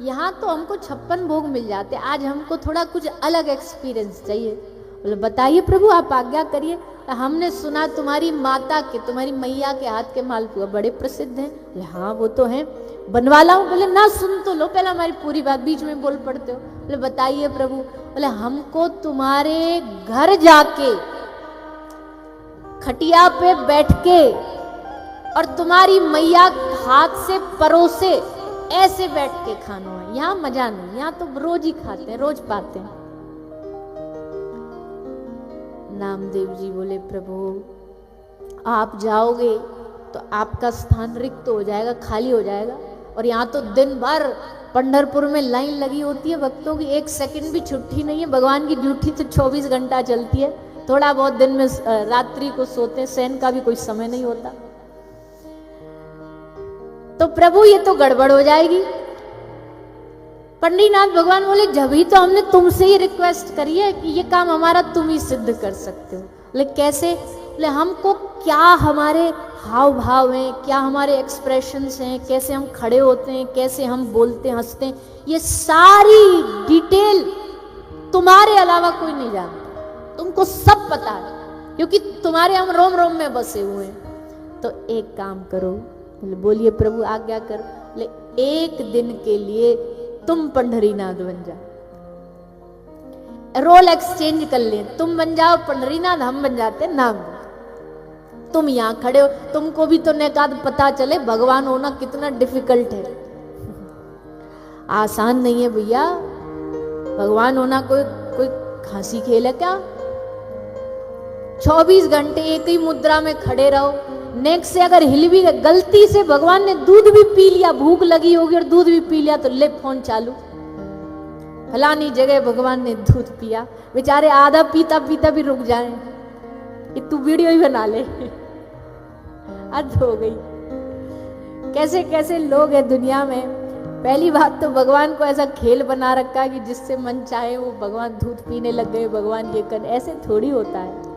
यहाँ तो हमको 56 भोग मिल जाते, आज हमको थोड़ा कुछ अलग एक्सपीरियंस चाहिए। बोले बताइए प्रभु, आप आज्ञा करिए। तो हमने सुना तुम्हारी माता के, तुम्हारी मैया के हाथ के मालपुआ बड़े प्रसिद्ध हैं। बोले हाँ वो तो हैं, बनवा लाऊं? बोले ना, सुन तो लो पहले हमारी पूरी बात, बीच में बोल पड़ते हो। बोले बताइए प्रभु। बोले हमको तुम्हारे घर जाके खटिया पे बैठ के और तुम्हारी मैया हाथ से परोसे ऐसे बैठ के खाना है, यहाँ मजा नहीं, यहाँ तो रोज ही खाते हैं, रोज पाते हैं। नामदेव जी बोले प्रभु आप जाओगे तो आपका स्थान रिक्त हो जाएगा, खाली हो जाएगा, और यहाँ तो दिन भर पंढरपुर में लाइन लगी होती है भक्तों की, 1 सेकंड भी छुट्टी नहीं है। भगवान की ड्यूटी तो 24 घंटा चलती है, थोड़ा बहुत दिन में रात्रि को सोते हैं, शयन का भी कोई समय नहीं होता। तो प्रभु ये तो गड़बड़ हो जाएगी। पंडितनाथ भगवान बोले जब ही तो हमने तुमसे ही रिक्वेस्ट करी है कि ये काम हमारा तुम ही सिद्ध कर सकते हो। बोले कैसे? बोले हमको क्या हमारे हाव भाव हैं, क्या हमारे एक्सप्रेशंस हैं, कैसे हम खड़े होते हैं, कैसे हम बोलते हंसते हैं, ये सारी डिटेल तुम्हारे अलावा कोई नहीं जानता, तुमको सब पता है, क्योंकि तुम्हारे हम रोम रोम में बसे हुए हैं। तो एक काम करो। बोले बोलिए प्रभु आज्ञा करो। बोले 1 दिन के लिए तुम पंढरीनाथ बन जाओ, रोल एक्सचेंज कर ले, तुम बन जाओ पंढरीनाथ, हम बन जाते नाम। तुम यहाँ खड़े हो, तुमको भी तो नेकाद पता चले भगवान होना कितना डिफिकल्ट है, आसान नहीं है भैया। भगवान होना कोई खांसी खेल है क्या? 24 घंटे एक ही मुद्रा में खड़े रहो, नेक्स्ट से अगर हिल भी गलती से भगवान ने दूध भी पी लिया, भूख लगी होगी और दूध भी पी लिया, तो ले फोन चालू, फलानी जगह भगवान ने दूध पिया, बेचारे आधा पीता पीता भी रुक जाए कि तू वीडियो ही बना ले। हद हो गई। कैसे कैसे लोग हैं दुनिया में। पहली बात तो भगवान को ऐसा खेल बना रखा है कि जिससे मन चाहे वो भगवान दूध पीने लग गए, भगवान ये कर, ऐसे थोड़ी होता है।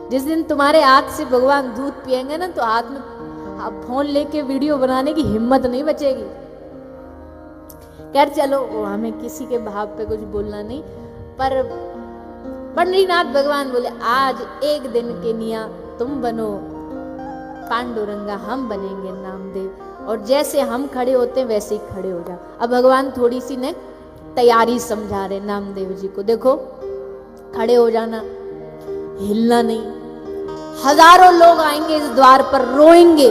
जिस दिन तुम्हारे हाथ से भगवान दूध पिएंगे ना, तो हाथ में आप फोन लेके वीडियो बनाने की हिम्मत नहीं बचेगी। खैर चलो, हमें किसी के भाव पे कुछ बोलना नहीं, पर पंडरीनाथ भगवान बोले आज 1 दिन के निया तुम बनो पांडुरंगा, हम बनेंगे नामदेव, और जैसे हम खड़े होते हैं वैसे ही खड़े हो जाओ। अब भगवान थोड़ी सी ने तैयारी समझा रहे नामदेव जी को, देखो खड़े हो जाना, हिलना नहीं। हजारों लोग आएंगे इस द्वार पर, रोएंगे,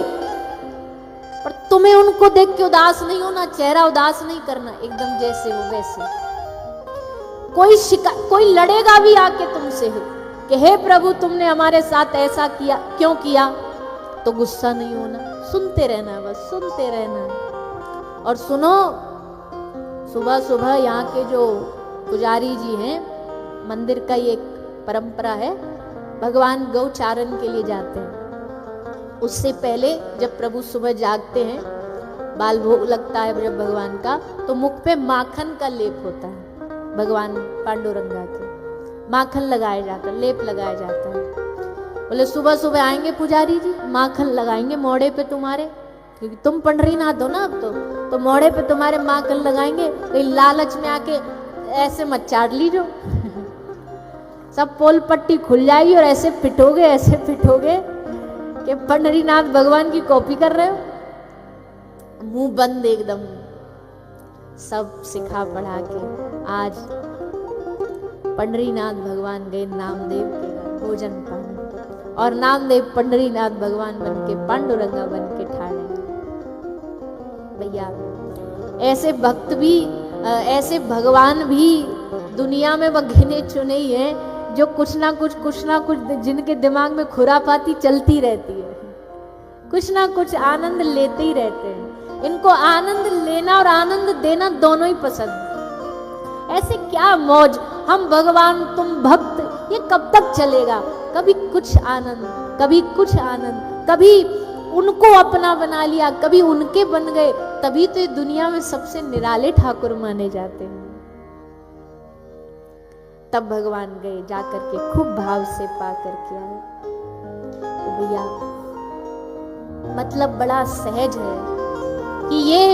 पर तुम्हें उनको देख के उदास नहीं होना, चेहरा उदास नहीं करना, एकदम जैसे हो वैसे। कोई लड़ेगा भी आके तुमसे कि हे प्रभु तुमने हमारे साथ ऐसा किया, क्यों किया, तो गुस्सा नहीं होना, सुनते रहना, बस सुनते रहना। और सुनो, सुबह सुबह यहाँ के जो पुजारी जी हैं, मंदिर का ये परंपरा है, भगवान गौचारण के लिए जाते हैं। उससे पहले जब प्रभु सुबह जागते हैं, बाल भोग लगता है जब भगवान का, तो मुख पे माखन का लेप होता है, भगवान पांडुरंगा के माखन लगाया जाता है, लेप लगाया जाता है। बोले सुबह सुबह आएंगे पुजारी जी, माखन लगाएंगे मोड़े पे तुम्हारे, क्योंकि तुम पंढरीनाथ हो ना अब तो मोड़े पे तुम्हारे माखन लगाएंगे। कहीं लालच में आके ऐसे मत चाट लीजो, सब पोल पट्टी खुल जाएगी और ऐसे पिटोगे कि पंढरीनाथ भगवान की कॉपी कर रहे हो, मुंह बंद एकदम। सब सिखा पढ़ा के आज पंढरीनाथ भगवान गए नामदेव के घर भोजन पाने। और नामदेव पंडरीनाथ भगवान बन के पांडुरंगा बन के ठाड़े। भैया ऐसे भक्त भी ऐसे भगवान भी दुनिया में वह गिने चुने ही हैं जो कुछ ना कुछ जिनके दिमाग में खुरापाती चलती रहती है, कुछ ना कुछ आनंद लेते ही रहते हैं। इनको आनंद लेना और आनंद देना दोनों ही पसंद है। ऐसे क्या मौज, हम भगवान तुम भक्त, ये कब तक चलेगा? कभी कुछ आनंद, कभी कुछ आनंद, कभी उनको अपना बना लिया, कभी उनके बन गए, तभी तो ये दुनिया में सबसे निराले ठाकुर माने जाते हैं। तब भगवान गए, जाकर के खूब भाव से पा करके आए। तो भैया मतलब बड़ा सहज है कि ये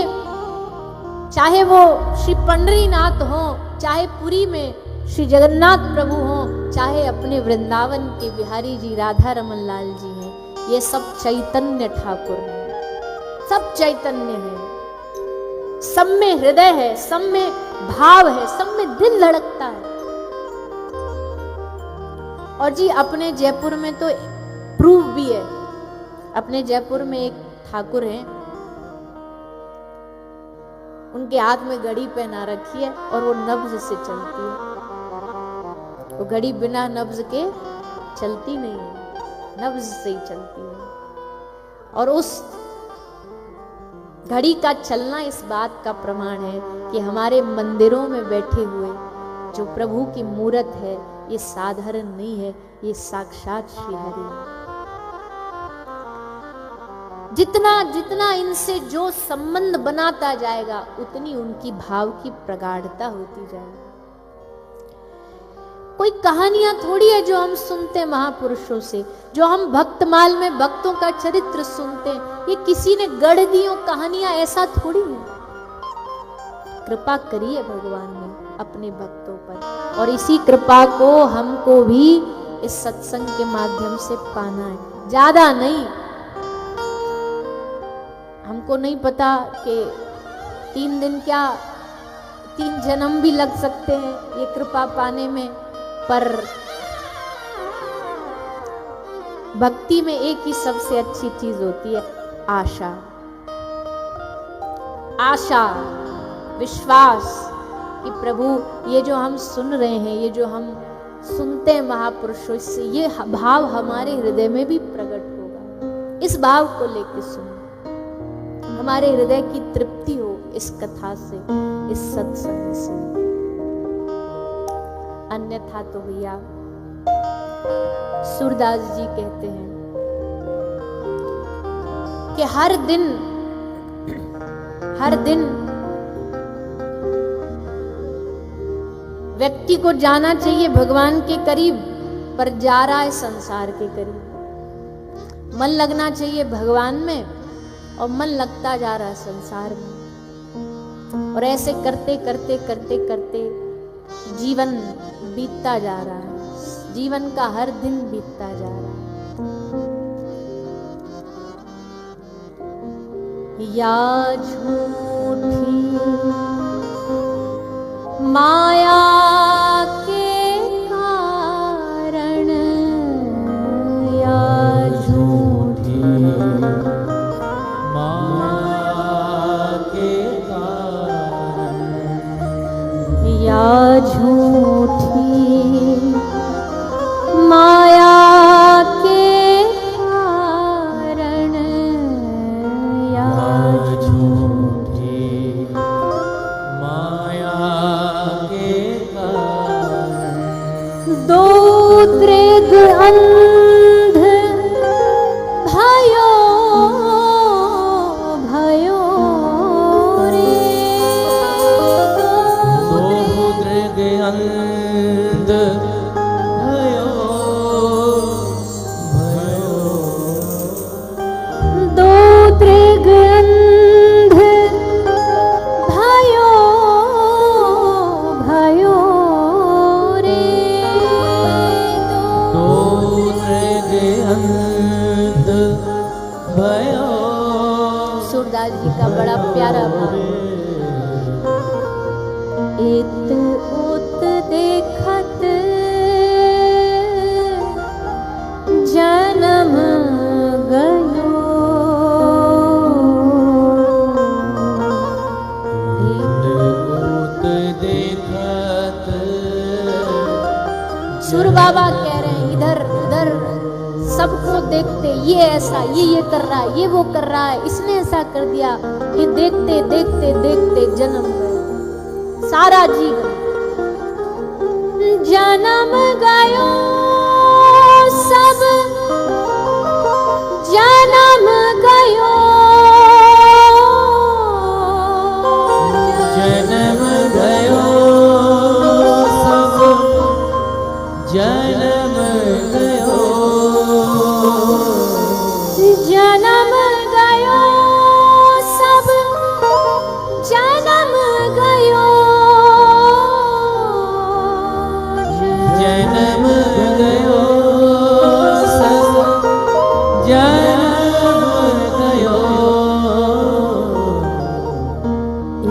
चाहे वो श्री पंडरीनाथ हो, चाहे पुरी में श्री जगन्नाथ प्रभु हो, चाहे अपने वृंदावन के बिहारी जी राधा रमन लाल जी हैं, ये सब चैतन्य ठाकुर हैं, सब चैतन्य हैं। सब में हृदय है, सब में भाव है, सब में दिल धड़कता है। और जी अपने जयपुर में तो प्रूफ भी है। अपने जयपुर में एक ठाकुर हैं, उनके हाथ में घड़ी पहना रखी है और वो नब्ज से चलती है। वो घड़ी बिना नब्ज के चलती नहीं है, नब्ज से ही चलती है। और उस घड़ी का चलना इस बात का प्रमाण है कि हमारे मंदिरों में बैठे हुए जो प्रभु की मूरत है, ये साधारण नहीं है, ये साक्षात श्री हरि है। जितना जितना इनसे जो संबंध बनाता जाएगा, उतनी उनकी भाव की प्रगाढ़ता होती जाएगी। कोई कहानियां थोड़ी है जो हम सुनते महापुरुषों से, जो हम भक्तमाल में भक्तों का चरित्र सुनते हैं, ये किसी ने गढ़ दी हो कहानियां, ऐसा थोड़ी है। कृपा करिए भगवान ने अपने भक्तों पर, और इसी कृपा को हमको भी इस सत्संग के माध्यम से पाना है, ज्यादा नहीं। हमको नहीं पता कि 3 दिन क्या 3 जन्म भी लग सकते हैं ये कृपा पाने में, पर भक्ति में एक ही सबसे अच्छी चीज होती है, आशा। आशा, विश्वास कि प्रभु ये जो हम सुन रहे हैं, ये जो हम सुनते हैं महापुरुषों से, ये भाव हमारे हृदय में भी प्रकट होगा। इस भाव को लेकर सुनो, हमारे हृदय की तृप्ति हो इस कथा से, इस सत्संग से। अन्यथा तो भैया सूरदास जी कहते हैं कि हर दिन व्यक्ति को जाना चाहिए भगवान के करीब, पर जा रहा है संसार के करीब। मन लगना चाहिए भगवान में और मन लगता जा रहा है संसार में। और ऐसे करते करते करते करते जीवन बीतता जा रहा है, जीवन का हर दिन बीतता जा रहा है। या झूठी माया के कारण, या झूठी माया के कारण, या झूठी माया के कारण, या झूठी माया के कारण, दो दृग अंध भयो भयो रे, दो दृग अंध भयो भयो, दो दृग अंध भयो भयो रे, दो दृग अंध भयो। सूरदास जी का बड़ा प्यारा भाव। इत उत देखत जन सुर बाबा कह रहे हैं इधर उधर सबको देखते, ये ऐसा, ये कर रहा है, ये वो कर रहा है, इसने ऐसा कर दिया, ये देखते देखते देखते जन्म गए, सारा जीवन जन्म गयो सब जन्म गयो, जन्म गयो सब जन्म गयो, जन्म गयो सब जन्म गयो, जन्म गयो सब जन्म गयो,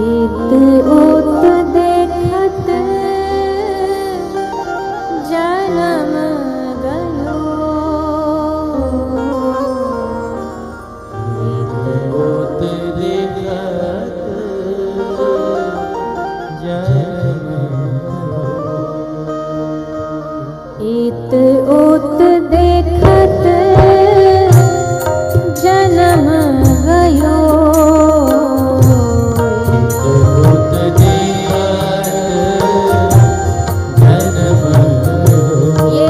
इत उत देखत जन्म गयो, होत देखत जन्म इत उत देखत जन्म गयो, होत देखत जन्म ये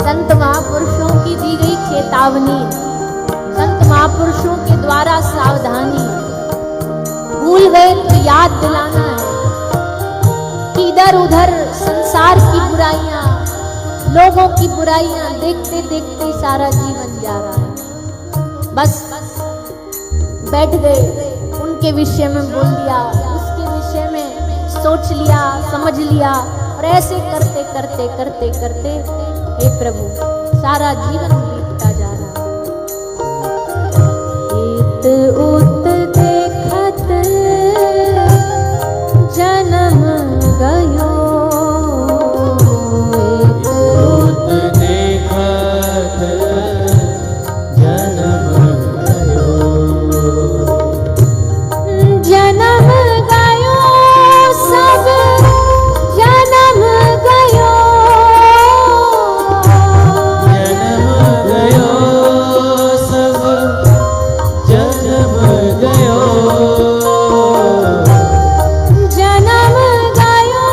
संत महापुरुषों की दी गई चेतावनी, संत महापुरुषों के द्वारा सावधानी, भूल गए तो याद दिलाना है कि इधर उधर संसार की बुराइयां, लोगों की बुराइयां देखते देखते सारा जीवन जा रहा है। बस बैठ गए, उनके विषय में बोल दिया, उसके विषय में सोच लिया, समझ लिया, और ऐसे करते करते करते करते हे प्रभु सारा जीवन बीतता जा रहा है। इत उत देखत जन्म गयो, इत होत देखत जन्म गयो, जन्म गयो सब जन्म गयो, जन्म गयो सब जन्म गयो, जन्म गयो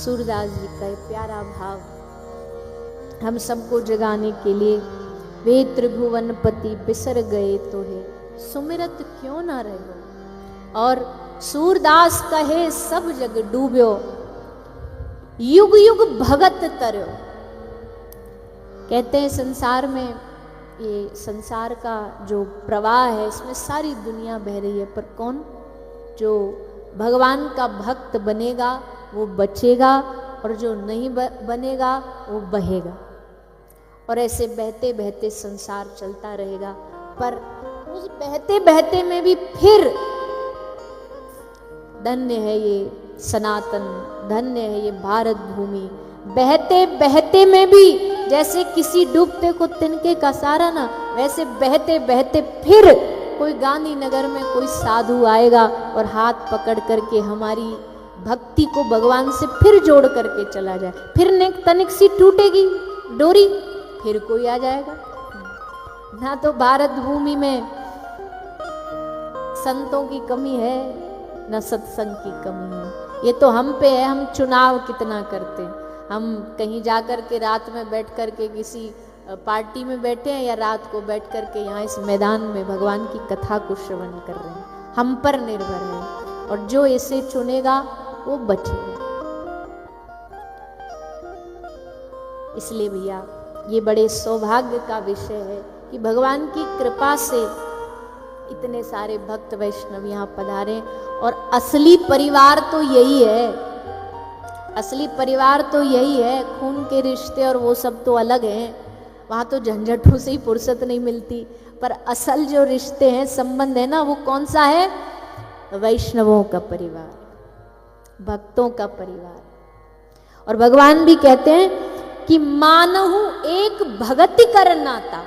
सूरदास जी का ये प्यारा भाव हम सबको जगाने के लिए, वे त्रिभुवन पति बिसर गए तो है, सुमिरत क्यों ना रहो। और सूरदास कहे सब जग डूब्यो, युग युग भगत तरयो। कहते हैं संसार में, ये संसार का जो प्रवाह है इसमें सारी दुनिया बह रही है, पर कौन जो भगवान का भक्त बनेगा वो बचेगा, और जो नहीं बनेगा वो बहेगा। और ऐसे बहते बहते संसार चलता रहेगा। पर उस बहते बहते में भी फिर धन्य है ये सनातन, धन्य है ये भारत भूमि। बहते बहते में भी जैसे किसी डूबते को तिनके का सहारा ना, वैसे बहते बहते फिर कोई गांधीनगर में कोई साधु आएगा और हाथ पकड़ करके हमारी भक्ति को भगवान से फिर जोड़ करके चला जाए। फिर नेक तनिक सी टूटेगी डोरी, फिर कोई आ जाएगा। ना तो भारत भूमि में संतों की कमी है, न सत्संग की कमी है। ये तो हम पे है, हम चुनाव कितना करते हैं। हम कहीं जाकर के रात में बैठ कर के किसी पार्टी में बैठे हैं, या रात को बैठ कर के यहाँ इस मैदान में भगवान की कथा को श्रवण कर रहे हैं, हम पर निर्भर है। और जो इसे चुनेगा वो बचेगा। इसलिए भैया ये बड़े सौभाग्य का विषय है कि भगवान की कृपा से इतने सारे भक्त वैष्णव यहाँ पधारे। और असली परिवार तो यही है, असली परिवार तो यही है। खून के रिश्ते और वो सब तो अलग हैं, वहाँ तो झंझटों से ही फुर्सत नहीं मिलती। पर असल जो रिश्ते हैं, संबंध है ना, वो कौन सा है? वैष्णवों का परिवार, भक्तों का परिवार। और भगवान भी कहते हैं कि मानहु एक भगति कर नाता।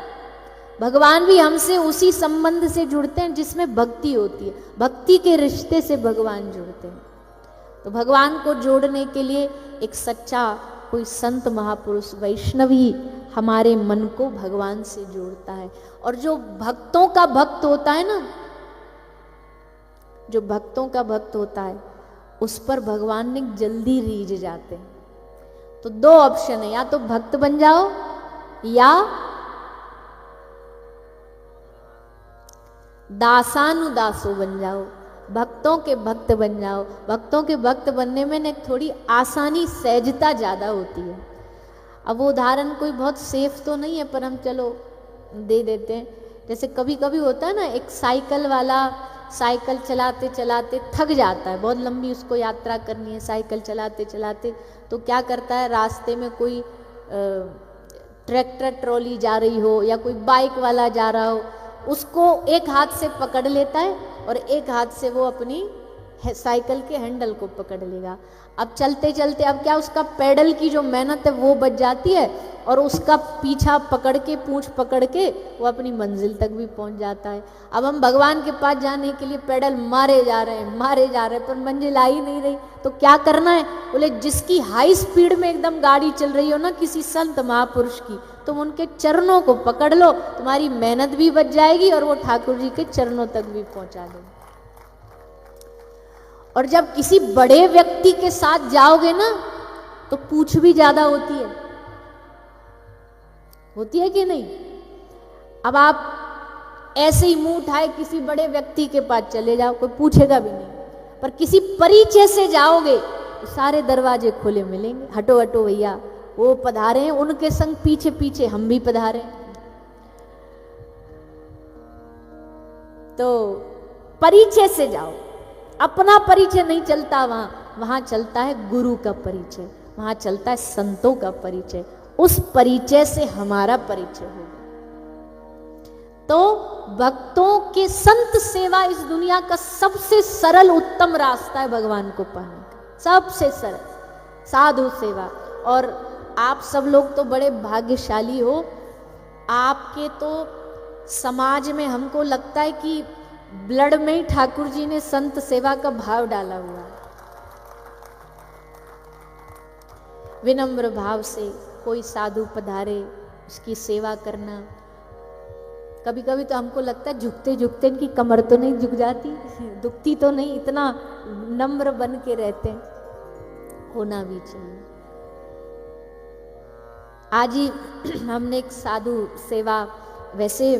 भगवान भी हमसे उसी संबंध से जुड़ते हैं जिसमें भक्ति होती है, भक्ति के रिश्ते से भगवान जुड़ते हैं। तो भगवान को जोड़ने के लिए एक सच्चा कोई संत महापुरुष वैष्णव ही हमारे मन को भगवान से जोड़ता है। और जो भक्तों का भक्त होता है ना, जो भक्तों का भक्त होता है उस पर भगवान ने जल्दी रीझ जाते हैं। तो दो ऑप्शन है, या तो भक्त बन जाओ या दासानुदासो बन जाओ, भक्तों के भक्त बन जाओ। भक्तों के भक्त बनने में न थोड़ी आसानी, सहजता ज़्यादा होती है। अब वो उदाहरण कोई बहुत सेफ तो नहीं है, पर हम चलो दे देते हैं। जैसे कभी कभी होता है ना, एक साइकिल वाला साइकिल चलाते चलाते थक जाता है, बहुत लंबी उसको यात्रा करनी है साइकिल चलाते चलाते, तो क्या करता है, रास्ते में कोई ट्रैक्टर ट्रॉली जा रही हो या कोई बाइक वाला जा रहा हो, उसको एक हाथ से पकड़ लेता है और एक हाथ से वो अपनी साइकिल के हैंडल को पकड़ लेगा। अब चलते चलते अब क्या, उसका पैडल की जो मेहनत है वो बच जाती है, और उसका पीछा पकड़ के, पूंछ पकड़ के वो अपनी मंजिल तक भी पहुंच जाता है। अब हम भगवान के पास जाने के लिए पैडल मारे जा रहे हैं, मारे जा रहे हैं, पर मंजिल आ ही नहीं रही। तो क्या करना है? बोले जिसकी हाई स्पीड में एकदम गाड़ी चल रही हो ना, किसी संत महापुरुष की, तुम उनके चरणों को पकड़ लो, तुम्हारी मेहनत भी बच जाएगी और वो ठाकुर जी के चरणों तक भी पहुंचा देंगे। और जब किसी बड़े व्यक्ति के साथ जाओगे ना, तो पूछ भी ज्यादा होती है कि नहीं? अब आप ऐसे ही मुंह उठाए किसी बड़े व्यक्ति के पास चले जाओ, कोई पूछेगा भी नहीं। पर किसी परिचय से जाओगे तो सारे दरवाजे खुले मिलेंगे, हटो हटो भैया, वो पधारे हैं, उनके संग पीछे पीछे हम भी पधारे। तो परिचय से जाओ, अपना परिचय नहीं चलता वहां चलता है गुरु का परिचय, वहां चलता है संतों का परिचय। उस परिचय से हमारा परिचय होगा। तो भक्तों के संत सेवा इस दुनिया का सबसे सरल उत्तम रास्ता है भगवान को पाने का, सबसे सरल साधु सेवा। और आप सब लोग तो बड़े भाग्यशाली हो, आपके तो समाज में हमको लगता है कि ब्लड में ही ठाकुर जी ने संत सेवा का भाव डाला हुआ है। विनम्र भाव से कोई साधु पधारे, उसकी सेवा करना। कभी कभी तो हमको लगता है झुकते झुकते इनकी कमर तो नहीं झुक जाती, दुखती तो नहीं, इतना नम्र बन के रहते हैं। होना भी चाहिए। आज ही हमने एक साधु सेवा, वैसे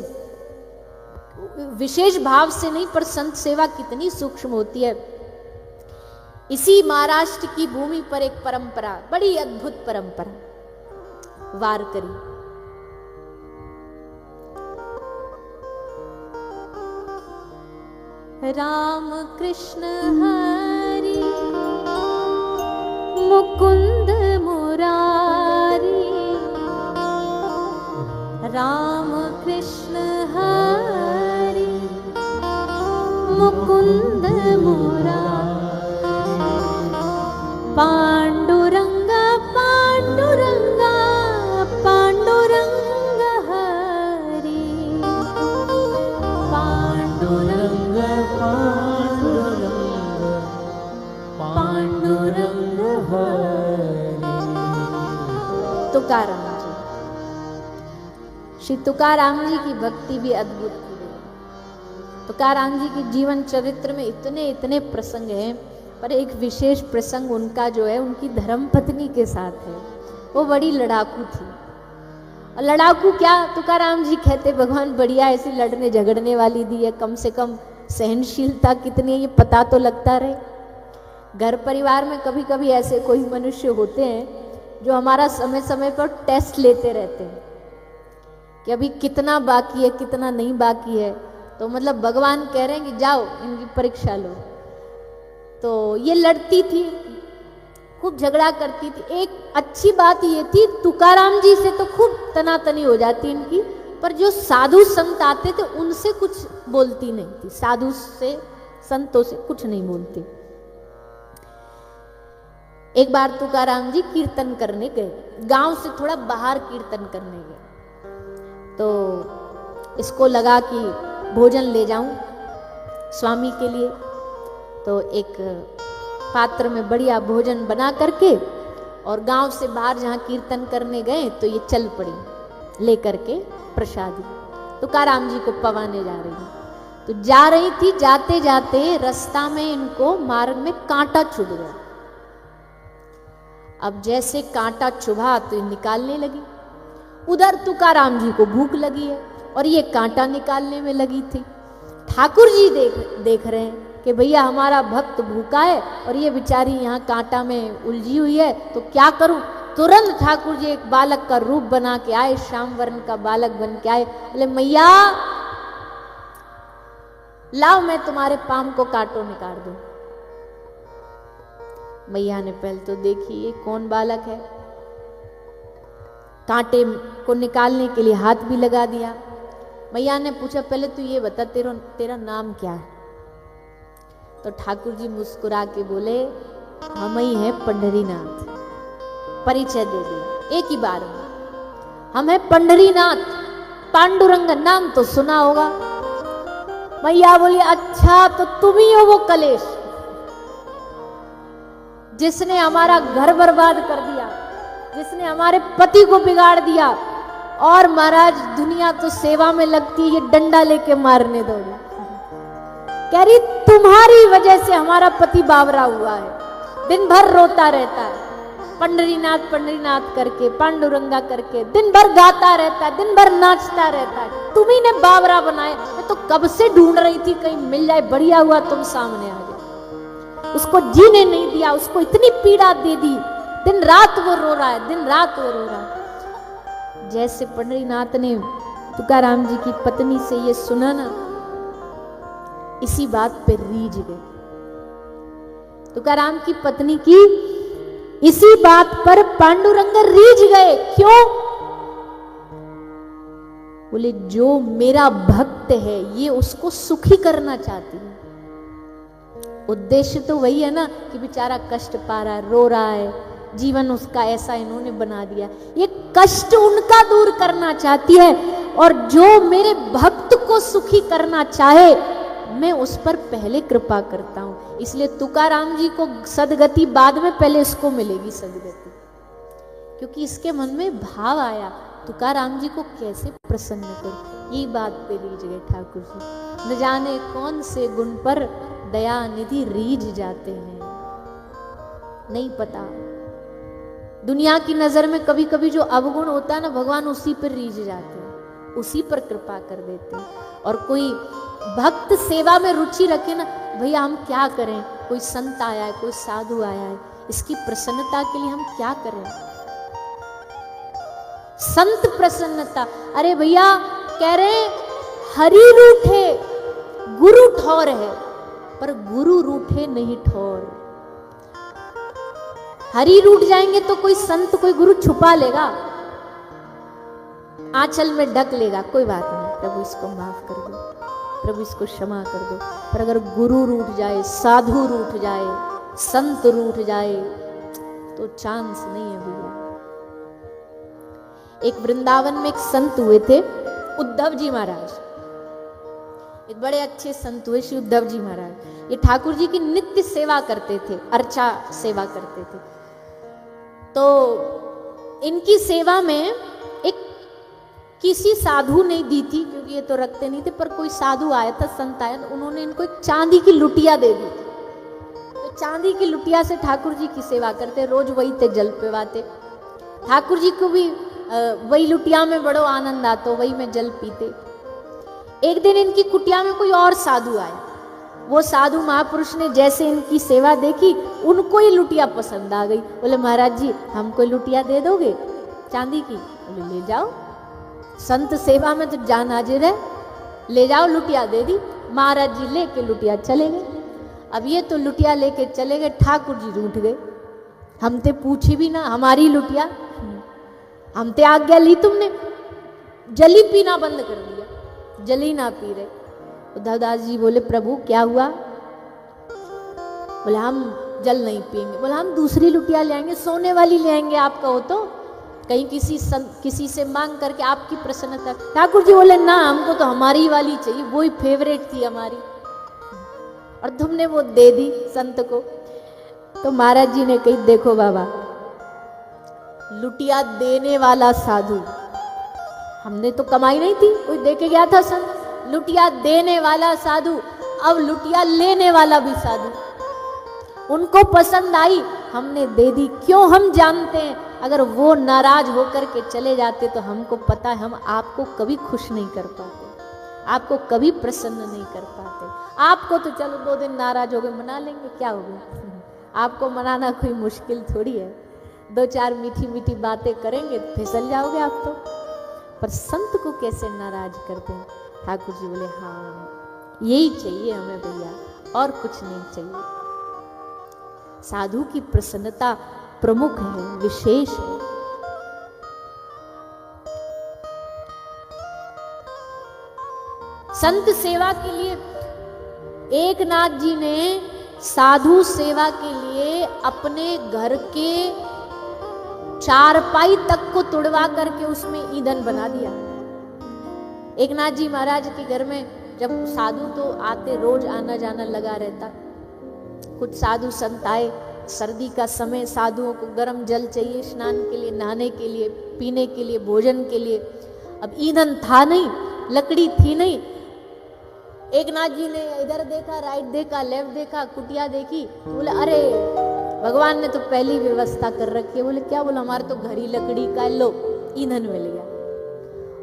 विशेष भाव से नहीं, पर संत सेवा कितनी सूक्ष्म होती है। इसी महाराष्ट्र की भूमि पर एक परंपरा, बड़ी अद्भुत परंपरा, वारकरी। राम कृष्ण हरि मुकुंद मुरारी, राम कृष्ण हरि मुकुंद मुरारी, पांडुरंग पांडुरंग पांडुरंग हरि, पांडुरंग पांडुरंग हरि। तुकाराम जी, श्री तुकाराम जी की भक्ति भी अद्भुत थी। तुकाराम जी के जीवन चरित्र में इतने इतने प्रसंग हैं, पर एक विशेष प्रसंग उनका जो है उनकी धर्मपत्नी के साथ है। वो बड़ी लड़ाकू थी। और लड़ाकू क्या, तुकाराम जी कहते भगवान बढ़िया ऐसी लड़ने झगड़ने वाली दी है, कम से कम सहनशीलता कितनी है ये पता तो लगता रहे। घर परिवार में कभी कभी ऐसे कोई मनुष्य होते हैं जो हमारा समय समय पर टेस्ट लेते रहते हैं कि अभी कितना बाकी है, कितना नहीं बाकी है। तो मतलब भगवान कह रहे हैं कि जाओ इनकी परीक्षा लो। तो ये लड़ती थी, खूब झगड़ा करती थी। एक अच्छी बात ये थी, तुकाराम जी से तो खूब तनातनी हो जाती इनकी, पर जो साधु संत आते थे उनसे कुछ बोलती नहीं थी। साधु से, संतों से कुछ नहीं बोलती। एक बार तुकाराम जी कीर्तन करने गए, गांव से थोड़ा बाहर कीर्तन करने गए। तो इसको लगा कि भोजन ले जाऊं स्वामी के लिए। तो एक पात्र में बढ़िया भोजन बना करके और गांव से बाहर जहाँ कीर्तन करने गए तो ये चल पड़ी लेकर के प्रसादी। तुकाराम जी को पवाने जा रही है। तो जा रही थी, जाते जाते रास्ता में इनको मार्ग में कांटा चुभ गया। अब जैसे कांटा चुभा तो ये निकालने लगी। उधर तुकाराम जी को भूख लगी है और ये कांटा निकालने में लगी थी। ठाकुर जी देख रहे हैं कि भैया हमारा भक्त भूखा है और ये बेचारी यहाँ कांटा में उलझी हुई है, तो क्या करूं। तुरंत ठाकुर जी एक बालक का रूप बना के आए, श्याम वर्ण का बालक बन के आए। बोले मैया लाओ मैं तुम्हारे पाम को कांटों निकाल दूं। मैया ने पहले तो देखी ये कौन बालक है, कांटे को निकालने के लिए हाथ भी लगा दिया। मैया ने पूछा पहले तू ये बता तेरा नाम क्या है। तो ठाकुर जी मुस्कुरा के बोले हम ही हैं पंढरीनाथ। परिचय दे दिया एक ही बार में, हम हैं पंढरीनाथ। पांडुरंग नाम तो सुना होगा। मैया बोली अच्छा तो तुम ही हो वो कलेश जिसने हमारा घर बर्बाद कर दिया, जिसने हमारे पति को बिगाड़ दिया। और महाराज दुनिया तो सेवा में लगती है, ये डंडा लेके मारने दौड़ी। कह रही तुम्हारी वजह से हमारा पति बावरा हुआ है, दिन भर रोता रहता है, पंढरीनाथ पंढरीनाथ करके, पांडुरंगा करके दिन भर गाता रहता है, दिन भर नाचता रहता है। तुम्ही ने बावरा बनाए। मैं तो कब से ढूंढ रही थी कहीं मिल जाए, बढ़िया हुआ तुम सामने आ गए। उसको जीने नहीं दिया, उसको इतनी पीड़ा दे दी, दिन रात वो रो रहा है, दिन रात वो रो रहा है। जैसे पंढरीनाथ ने तुकाराम जी की पत्नी से ये सुना ना, इसी बात पे रीझ गए। तुकाराम की पत्नी की इसी बात पर पांडुरंग रीझ गए। क्यों? बोले जो मेरा भक्त है ये उसको सुखी करना चाहती है। उद्देश्य तो वही है ना कि बेचारा कष्ट पा रहा है, रो रहा है, जीवन उसका ऐसा इन्होंने बना दिया। ये कष्ट उनका दूर करना चाहती है। और जो मेरे भक्त को सुखी करना चाहे मैं उस पर पहले कृपा करता हूं। इसलिए तुकाराम जी को सदगति बाद में, पहले इसको मिलेगी सदगति। क्योंकि इसके मन में भाव आया तुकाराम जी को कैसे प्रसन्न करूं। ये बात पे रीझ गए ठाकुर जी। न जाने कौन से गुण पर दया निधि रीझ जाते हैं, नहीं पता। दुनिया की नजर में कभी कभी जो अवगुण होता है ना, भगवान उसी पर रीझ जाते हैं, उसी पर कृपा कर देते हैं। और कोई भक्त सेवा में रुचि रखे ना, भैया हम क्या करें, कोई संत आया है, कोई साधु आया है, इसकी प्रसन्नता के लिए हम क्या करें। संत प्रसन्नता, अरे भैया कह रहे हरि रूठे गुरु ठौर है, पर गुरु रूठे नहीं ठौर। हरि रूठ जाएंगे तो कोई संत कोई गुरु छुपा लेगा, आंचल में ढक लेगा, कोई बात नहीं, प्रभु इसको माफ कर दो, प्रभु इसको क्षमा कर दो। पर अगर गुरु रूठ जाए, साधु रूठ जाए, संत रूठ जाए, तो चांस नहीं है भैया। एक वृंदावन में एक संत हुए थे, उद्धव जी महाराज, एक बड़े अच्छे संत हुए श्री उद्धव जी महाराज। ये ठाकुर जी की नित्य सेवा करते थे, अर्चा सेवा करते थे। तो इनकी सेवा में एक किसी साधु ने दी थी, क्योंकि ये तो रखते नहीं थे, पर कोई साधु आया था, संत आया, तो उन्होंने इनको एक चांदी की लुटिया दे दी थी। तो चांदी की लुटिया से ठाकुर जी की सेवा करते, रोज वही थे जल पिवाते। ठाकुर जी को भी वही लुटिया में बड़ो आनंद आता, वही में जल पीते। एक दिन इनकी कुटिया में कोई और साधु आया, वो साधु महापुरुष ने जैसे इनकी सेवा देखी, उनको ये लुटिया पसंद आ गई। बोले महाराज जी हमको लुटिया दे दोगे चांदी की? बोले ले जाओ, संत सेवा में तो जान हाजिर है, ले जाओ। लुटिया दे दी, महाराज जी लेके लुटिया चले गए। अब ये तो लुटिया लेके चले गए, ठाकुर जी रूठ गए, हम ते पूछी भी ना, हमारी लुटिया, हम ते आज्ञा ली तुमने, जली पीना बंद कर दिया, जली ना पी रहे। उद्धवदास जी बोले प्रभु क्या हुआ? बोले हम जल नहीं पिएंगे। बोले हम दूसरी लुटिया ले आएंगे, सोने वाली ले आएंगे, आप कहो तो, कहीं किसी से मांग करके आपकी प्रसन्नता। ठाकुर जी बोले ना, हमको तो हमारी वाली चाहिए, वही फेवरेट थी हमारी, और तुमने वो दे दी संत को। तो महाराज जी ने कही देखो बाबा, लुटिया देने वाला साधु, हमने तो कमाई नहीं थी, कोई दे के गया था संत, लुटिया देने वाला साधु, अब लुटिया लेने वाला भी साधु, उनको पसंद आई, हमने दे दी। क्यों? हम जानते हैं अगर वो नाराज होकर के चले जाते तो हमको पता है हम आपको कभी खुश नहीं कर पाते, आपको कभी प्रसन्न नहीं कर पाते। आपको तो चलो 2 दिन नाराज हो गए, मना लेंगे, क्या हो गया, आपको मनाना कोई मुश्किल थोड़ी है, 2-4 मीठी मीठी बातें करेंगे तो फिसल जाओगे आप तो। पर संत को कैसे नाराज करते हैं? ठाकुर जी बोले हाँ यही चाहिए हमें भैया, और कुछ नहीं चाहिए। साधु की प्रसन्नता प्रमुख है, विशेष है। संत सेवा के लिए एकनाथ जी ने साधु सेवा के लिए अपने घर के चारपाई तक को तुड़वा करके उसमें ईंधन बना दिया। एकनाथ जी महाराज के घर में जब साधु तो आते, रोज आना जाना लगा रहता। कुछ साधु संत आए, सर्दी का समय, साधुओं को गर्म जल चाहिए स्नान के लिए, नहाने के लिए, पीने के लिए, भोजन के लिए। अब ईंधन था नहीं, लकड़ी थी नहीं। एकनाथ जी ने इधर देखा, राइट देखा, लेफ्ट देखा, कुटिया देखी, बोले अरे भगवान ने तो पहली व्यवस्था कर रखी है। बोले क्या? बोला हमारे तो घर ही लकड़ी का, लो ईंधन मिल गया।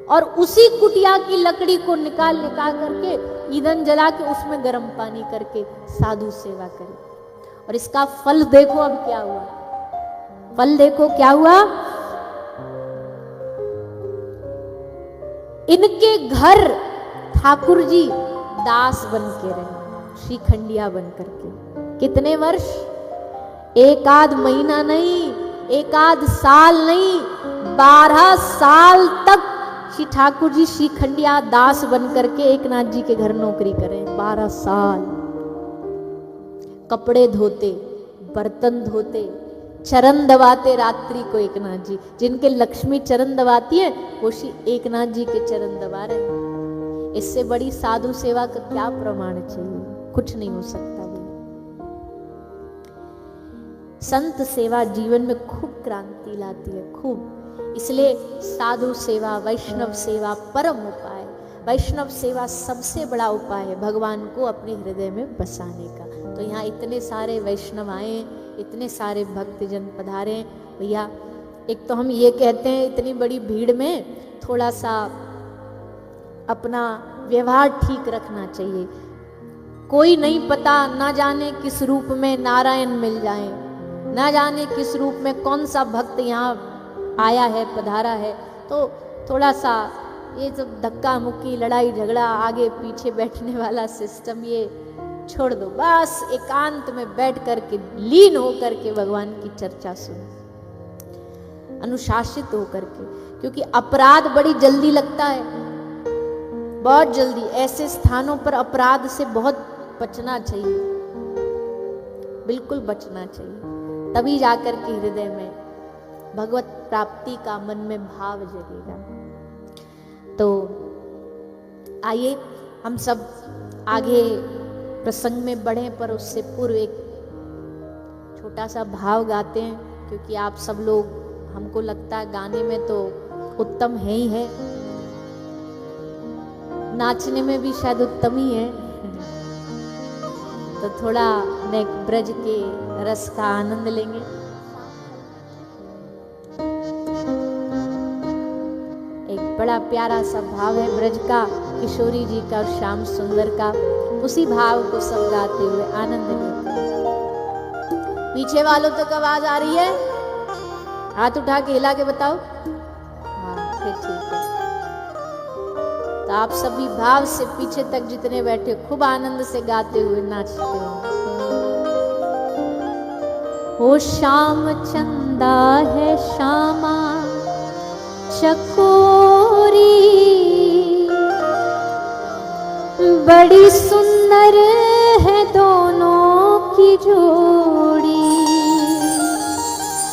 और उसी कुटिया की लकड़ी को निकाल करके ईंधन जला के उसमें गर्म पानी करके साधु सेवा करे। और इसका फल देखो अब क्या हुआ, फल देखो क्या हुआ। इनके घर ठाकुर जी दास बन के रहे, श्रीखंडिया बन करके। कितने वर्ष? 1 आध महीना नहीं, 1 आध साल नहीं, 12 साल तक श्री ठाकुर जी श्रीखंडिया दास बन करके एकनाथ जी के घर नौकरी करें। 12 साल कपड़े धोते, बर्तन धोते, चरण दबाते रात्रि को एकनाथ जी। जिनके लक्ष्मी चरण दबाती है वो श्री एकनाथ जी के चरण दबा रहे हैं। इससे बड़ी साधु सेवा का क्या प्रमाण चाहिए? कुछ नहीं हो सकता भी। संत सेवा जीवन में खूब क्रांति लाती है, खूब। इसलिए साधु सेवा, वैष्णव सेवा परम उपाय। वैष्णव सेवा सबसे बड़ा उपाय है भगवान को अपने हृदय में बसाने का। तो यहाँ इतने सारे वैष्णव आए, इतने सारे भक्तजन पधारे हैं भैया। एक तो हम ये कहते हैं इतनी बड़ी भीड़ में थोड़ा सा अपना व्यवहार ठीक रखना चाहिए। कोई नहीं पता, ना जाने किस रूप में नारायण मिल जाए, ना जाने किस रूप में कौन सा भक्त यहाँ आया है, पधारा है। तो थोड़ा सा ये सब धक्का मुक्की, लड़ाई झगड़ा, आगे पीछे बैठने वाला सिस्टम ये छोड़ दो। बस एकांत में बैठ करके लीन होकर के भगवान की चर्चा सुनो, अनुशासित होकर के, क्योंकि अपराध बड़ी जल्दी लगता है, बहुत जल्दी। ऐसे स्थानों पर अपराध से बहुत बचना चाहिए, बिल्कुल बचना चाहिए। तभी जाकर के हृदय में भगवत प्राप्ति का मन में भाव जगेगा। तो आइए हम सब आगे प्रसंग में बढ़े, पर उससे पूर्व एक छोटा सा भाव गाते हैं, क्योंकि आप सब लोग, हमको लगता है गाने में तो उत्तम है ही है, नाचने में भी शायद उत्तम ही है। तो थोड़ा नेक ब्रज के रस का आनंद लेंगे। एक बड़ा प्यारा सा भाव है ब्रज का, किशोरी जी का और श्याम सुंदर का। उसी भाव को सब गाते हुए आनंद लेते हैं। पीछे वालों तक आवाज आ रही है? हाथ उठा के हिला के बताओ। हाँ, फिर ठीक है। तो आप सभी भाव से पीछे तक जितने बैठे खूब आनंद से गाते हुए नाचते हो। ओ श्याम चंदा है श्यामा चकोरी, बड़ी सुंदर है दोनों की जोड़ी।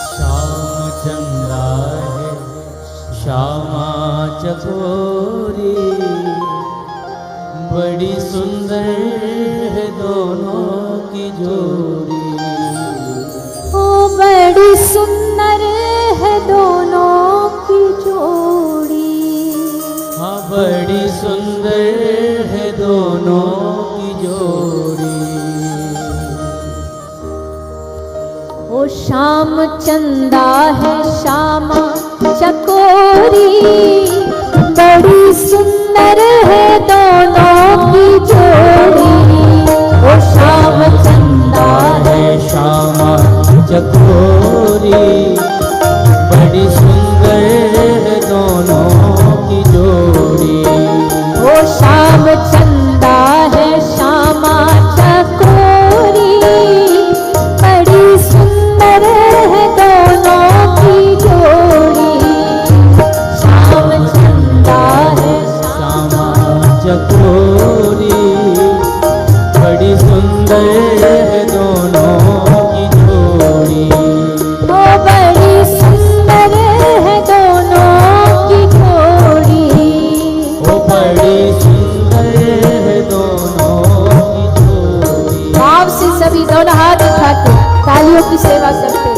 श्याम चंदा है श्यामा चकोरी, बड़ी सुंदर है दोनों की जोड़ी। ओ बड़ी सुंदर है दोनों की जोड़ी। हाँ, बड़ी सुंदर है दोनों की जोड़ी। ओ श्याम चंदा है श्यामा चकोरी, बड़ी सुंदर है दोनों की जोड़ी। ओ श्याम चंदा है श्यामा चकोरी, बड़ी सुंदर है दोनों की जोड़ी। ओ श्याम चंदा है श्यामा चकोरी, बड़ी सुंदर है दोनों की जोड़ी। श्याम चंदा है श्यामा चकोरी, बड़ी सुंदर है दोनों की जोड़ी। ओ बड़ी सुंदर है दोनों की जोड़ी। ओ बड़ी सुंदर है दोनों की जोड़ी। भाव से सभी दोनों हाथ उठाते तालियों की सेवा करते हैं।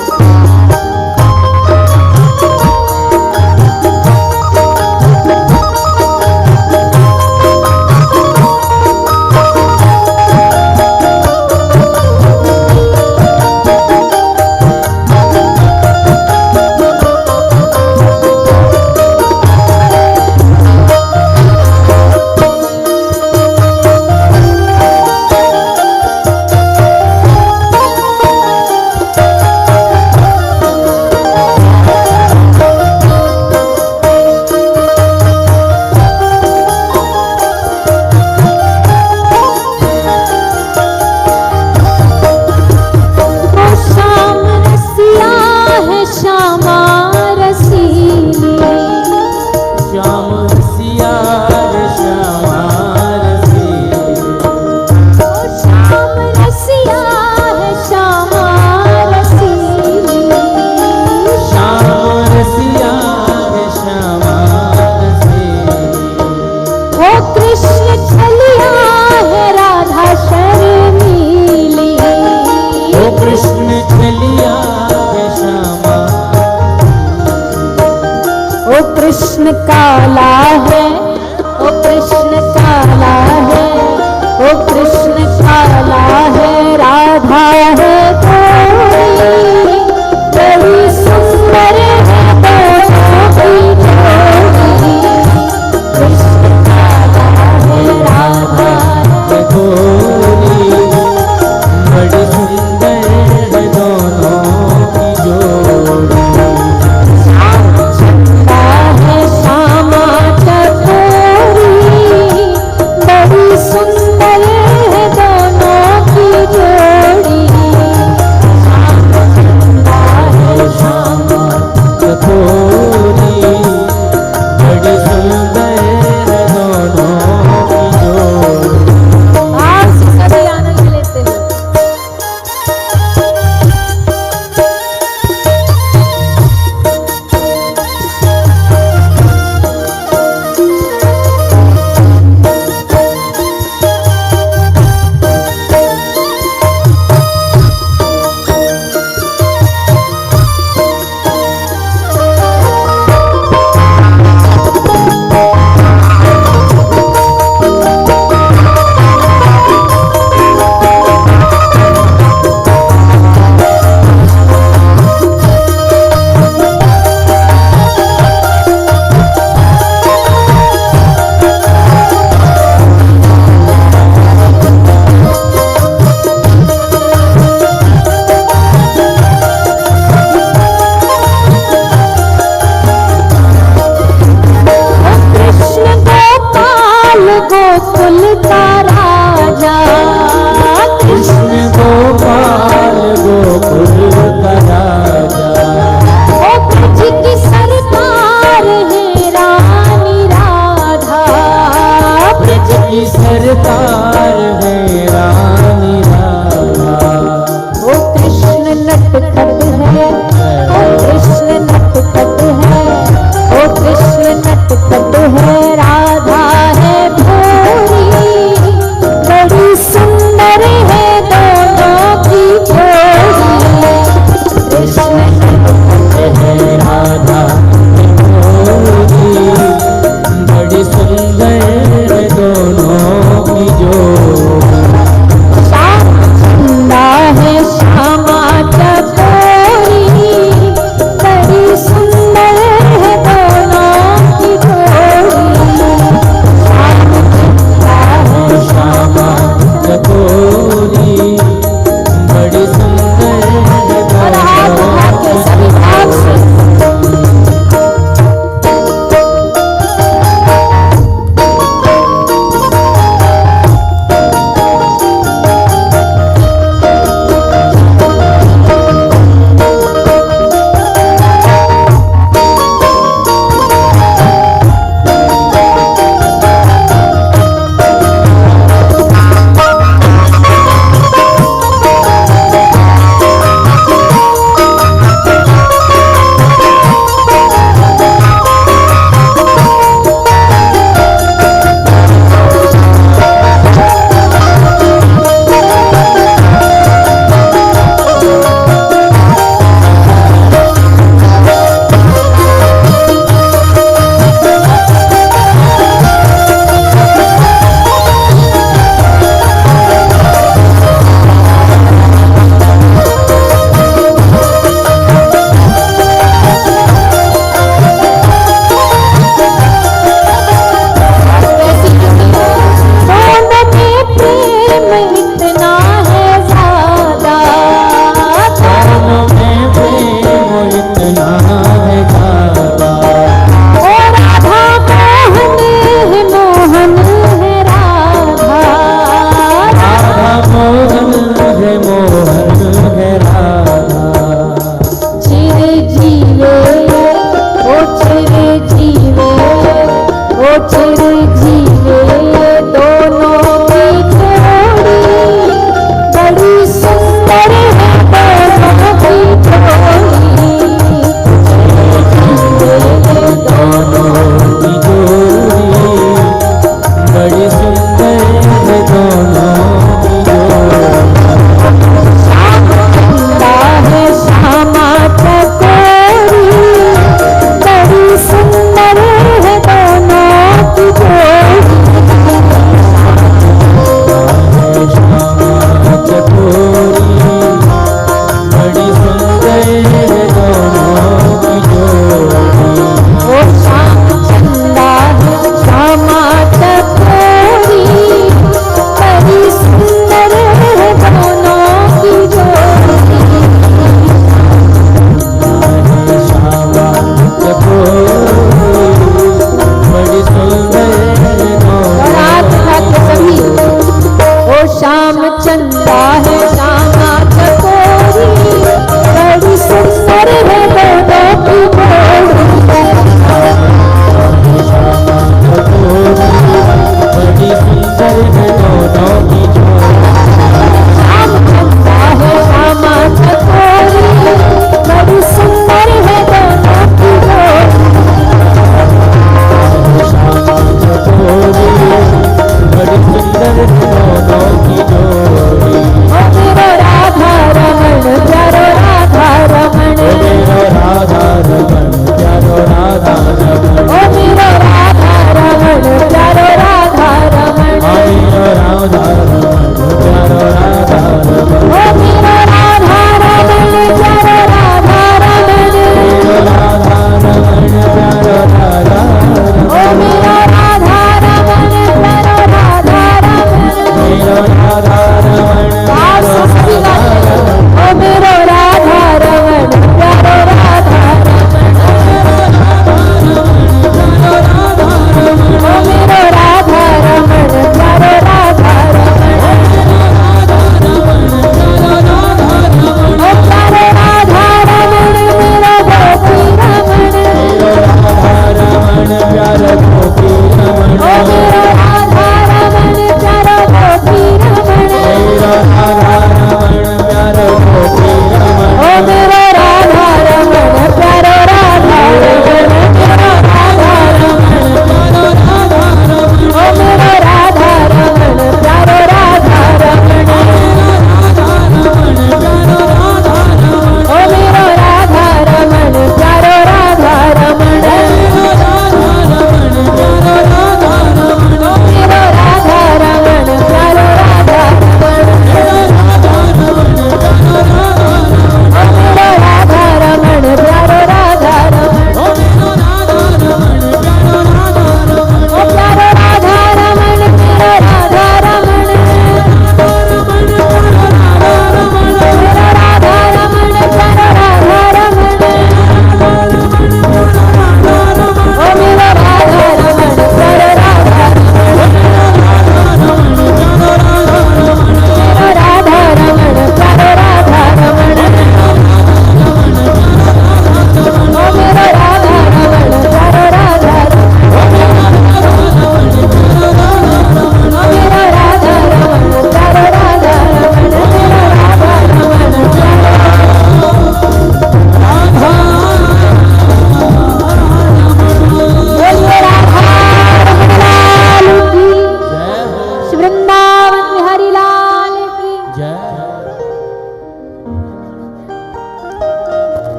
कृष्ण काला है, ओ कृष्ण काला है, ओ कृष्ण काला है, राधा है कोई। ओ कृष्ण नटखट है, ओ कृष्ण नटखट है, राधा है भोरी, बड़ी सुंदर है दोनों की जोड़ी। कृष्ण नटखट है, राधा भोरी, बड़ी सुंदर दोनों की जोड़ी। श्याम चंदा है श्यामा चकोरी, बड़ी सुंदर है दोनों की जोड़ी। श्याम चंदा है श्यामा चकोरी, बड़ी सुंदर दोनों की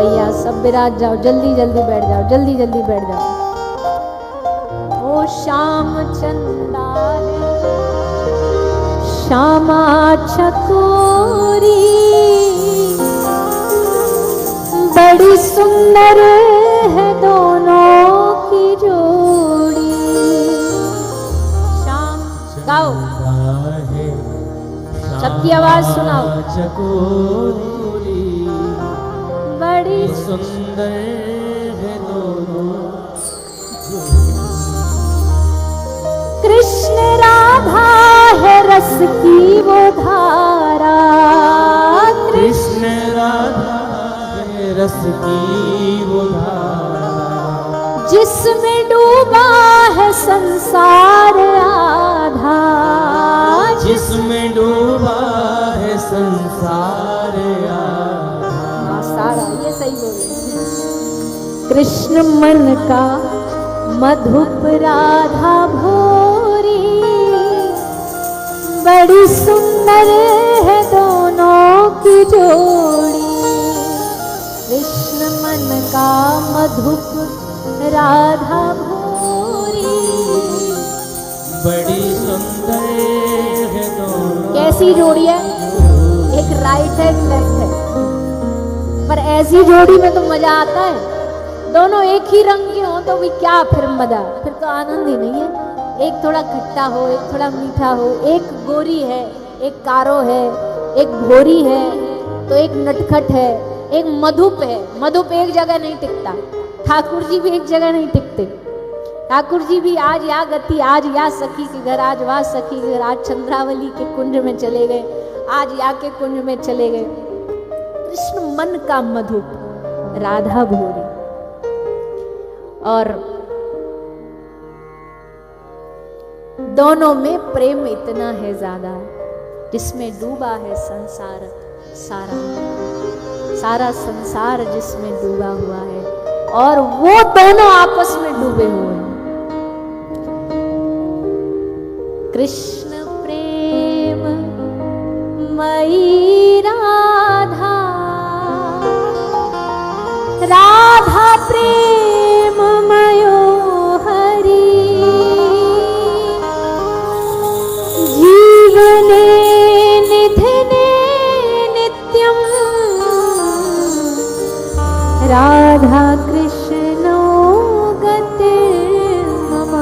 भैया सब विराज जाओ, जल्दी जल्दी बैठ जाओ, जल्दी जल्दी बैठ जाओ। ओ श्याम चंदा है श्यामा चकोरी, बड़ी सुंदर है दोनों की जोड़ी। श्याम गाओ, सबकी आवाज सुनाओ। चकोरी बड़ी सुंदर है दोनों। कृष्ण राधा है रस की वो धारा, कृष्ण राधा है रस की वो धारा, जिसमें डूबा है संसार आधा, जिसमें डूबा है संसार आधा। सारा ये सही बोले। कृष्ण मन का मधुप राधा भोरी, बड़ी सुंदर है दोनों की जोड़ी। कृष्ण मन का मधुप राधा भोरी, बड़ी सुंदर है दोनों। कैसी जोड़ी है? एक राइट है एक लेफ्ट है, पर ऐसी जोड़ी में तो मजा आता है। दोनों एक ही रंग के हो तो भी क्या फिर मजा, फिर तो आनंद ही नहीं है। एक थोड़ा खट्टा हो, एक थोड़ा मीठा हो, एक गोरी है, एक कारो है, एक भोरी है, तो एक नटखट है, एक मधुप है। मधुप एक जगह नहीं टिकता, ठाकुर जी भी एक जगह नहीं टिकते। ठाकुर जी भी आज या गति, आज या सखी के घर, आज वह सखी के घर, आज चंद्रावली के कुंज में चले गए, आज या के कुंज में चले गए। कृष्ण मन का मधुप, राधा भोरी। और दोनों में प्रेम इतना है ज्यादा, जिसमें डूबा है संसार सारा, सारा संसार जिसमें डूबा हुआ है, और वो दोनों आपस में डूबे हुए हैं। कृष्ण प्रेम मई राधा, राधा प्रेम मयो हरि, जीवने निधने नित्यम, राधा कृष्णो गते मम,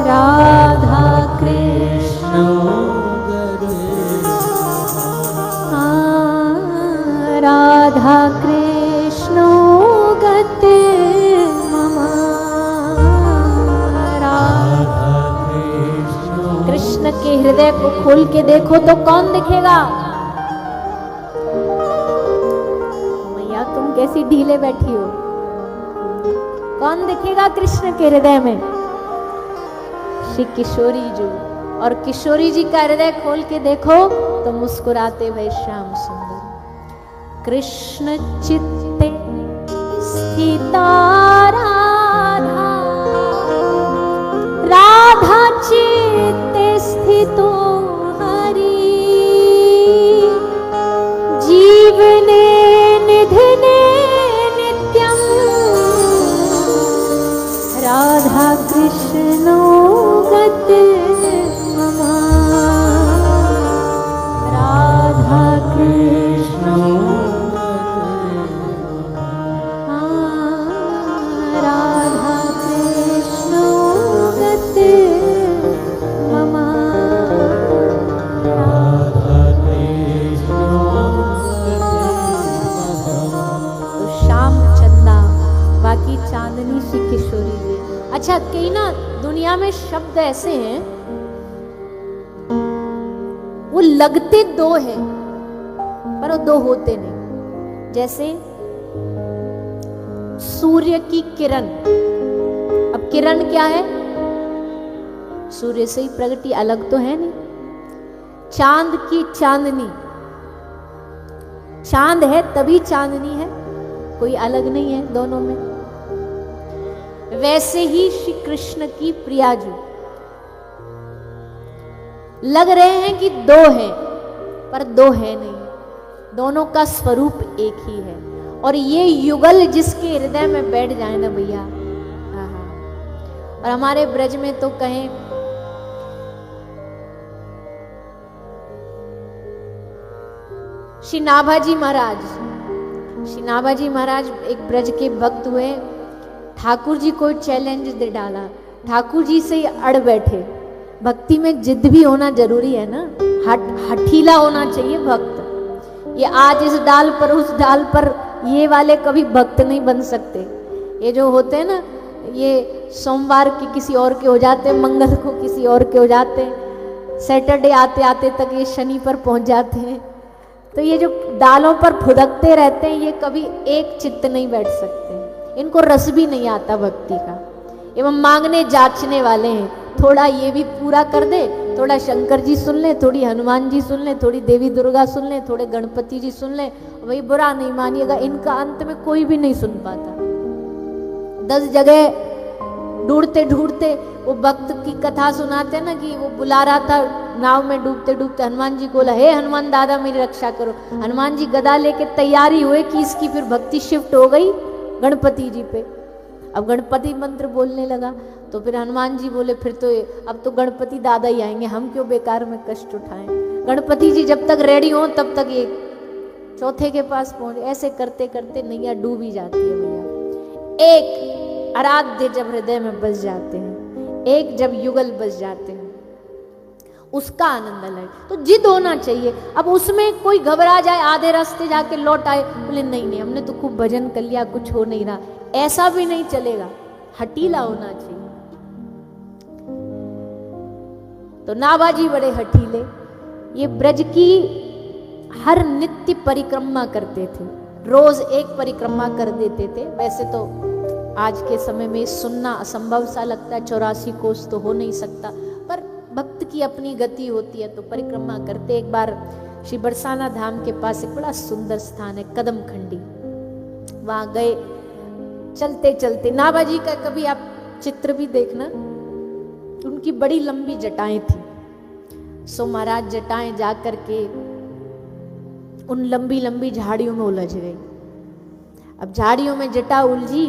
राधा कृष्णो राधा कृष्णो गते मम, राधा कृष्ण। कृष्ण के हृदय को खोल के देखो तो कौन दिखेगा? मैया तुम कैसी ढीले बैठी हो, कौन दिखेगा कृष्ण के हृदय में? श्री किशोरी जी। और किशोरी जी का हृदय खोल के देखो तो मुस्कुराते भय श्याम सुंदर। कृष्ण चित्ते स्थिता राधा, राधा चित्ते स्थितो हरि, जीवने निधने नित्यम, राधा कृष्णो गते मम, राधा कृष्णो राधा कृष्णो गते मम, राधा कृष्णो तो श्याम चंदा, बाकी चांदनी सी किशोरी जी। अच्छा कई ना दुनिया में शब्द ऐसे हैं वो लगते दो हैं पर वो दो होते नहीं। जैसे सूर्य की किरण, अब किरण क्या है? सूर्य से ही प्रगति, अलग तो है नहीं। चांद की चांदनी, चांद है तभी चांदनी है, कोई अलग नहीं है दोनों में। वैसे ही श्री कृष्ण की प्रिया जी, लग रहे हैं कि दो हैं पर दो है नहीं, दोनों का स्वरूप एक ही है। और ये युगल जिसके हृदय में बैठ जाए ना भैया, आहा। और हमारे ब्रज में तो कहें श्री नाभाजी महाराज, श्री नाभाजी महाराज एक ब्रज के भक्त हुए। ठाकुर जी को चैलेंज दे डाला, ठाकुर जी से अड़ बैठे। भक्ति में जिद भी होना जरूरी है ना, हठीला होना चाहिए भक्त। ये आज इस डाल पर उस डाल पर, ये वाले कभी भक्त नहीं बन सकते। ये जो होते हैं ना, ये सोमवार के किसी और के हो जाते हैं, मंगल को किसी और के हो जाते हैं, सैटरडे आते आते तक ये शनि पर पहुंच जाते हैं। तो ये जो डालों पर फुदकते रहते हैं, ये कभी एक चित्त नहीं बैठ सकते, इनको रस भी नहीं आता भक्ति का। एवं मांगने जांचने वाले हैं, थोड़ा ये भी पूरा कर दे, थोड़ा शंकर जी सुन ले, थोड़ी हनुमान जी सुन ले, थोड़ी देवी दुर्गा सुन ले, थोड़े गणपति जी सुन ले। वही बुरा नहीं मानिएगा, इनका अंत में कोई भी नहीं सुन पाता। 10 जगह ढूंढते ढूंढते वो भक्त की कथा सुनाते ना कि वो बुला रहा था नाव में डूबते डूबते, हनुमान जी को बोला, हे हनुमान दादा मेरी रक्षा करो। हनुमान जी गदा लेके तैयारी हुए कि इसकी फिर भक्ति शिफ्ट हो गई गणपति जी पे। अब गणपति मंत्र बोलने लगा तो फिर हनुमान जी बोले, फिर तो अब तो गणपति दादा ही आएंगे, हम क्यों बेकार में कष्ट उठाएं। गणपति जी जब तक रेडी हो तब तक ये चौथे के पास पहुंचे। ऐसे करते करते नैया डूब ही जाती है भैया। एक आराध्य जब हृदय में बस जाते हैं, एक जब युगल बस जाते हैं, उसका आनंद अलग। तो जिद होना चाहिए। अब उसमें कोई घबरा जाए, आधे रास्ते जाके लौट आए, बोले नहीं नहीं हमने तो खूब भजन कर लिया, कुछ हो नहीं रहा, ऐसा भी नहीं चलेगा, हठीला होना चाहिए। तो नाभाजी बड़े हठीले, ये ब्रज की हर नित्य परिक्रमा करते थे, रोज एक परिक्रमा कर देते थे। वैसे तो आज के समय में सुनना असंभव सा लगता है, 84 कोस तो हो नहीं सकता, पर भक्त की अपनी गति होती है तो परिक्रमा करते। एक बार श्री बरसाना धाम के पास एक बड़ा सुंदर स्थान है कदम खंडी, वहां गए। चलते चलते नाभाजी का कभी आप चित्र भी देखना, उनकी बड़ी लंबी जटाएं थी। सो महाराज जटाएं जा करके उन लंबी लंबी झाड़ियों में उलझ गई। अब झाड़ियों में जटा उलझी,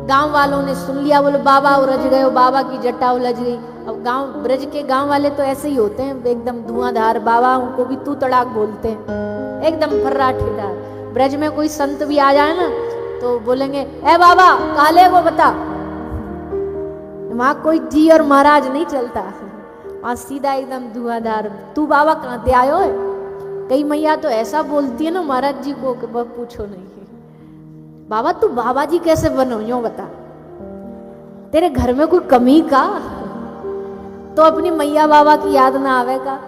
गांव वालों ने सुन लिया, बोले बाबा उलझ गए हो, बाबा की जटा उलझ गई। अब गांव ब्रज के गांव वाले तो ऐसे ही होते हैं, एकदम धुआंधार बाबा, उनको भी तू तड़ाक बोलते हैं, एकदम फर्रा ठेठार। ब्रज में कोई संत भी आ जाए ना तो बोलेंगे ए बाबा काले को बता। वहां कोई जी और महाराज नहीं चलता, वहां सीधा एकदम धुआंधार, तू बाबा कहाँ से आयो है। कई मैया तो ऐसा बोलती है ना महाराज जी को कि बस पूछो नहीं, बाबा तू बाबा जी कैसे बनो, यो बता, तेरे घर में कोई कमी का, तो अपनी मैया बाबा की याद ना आवेगा।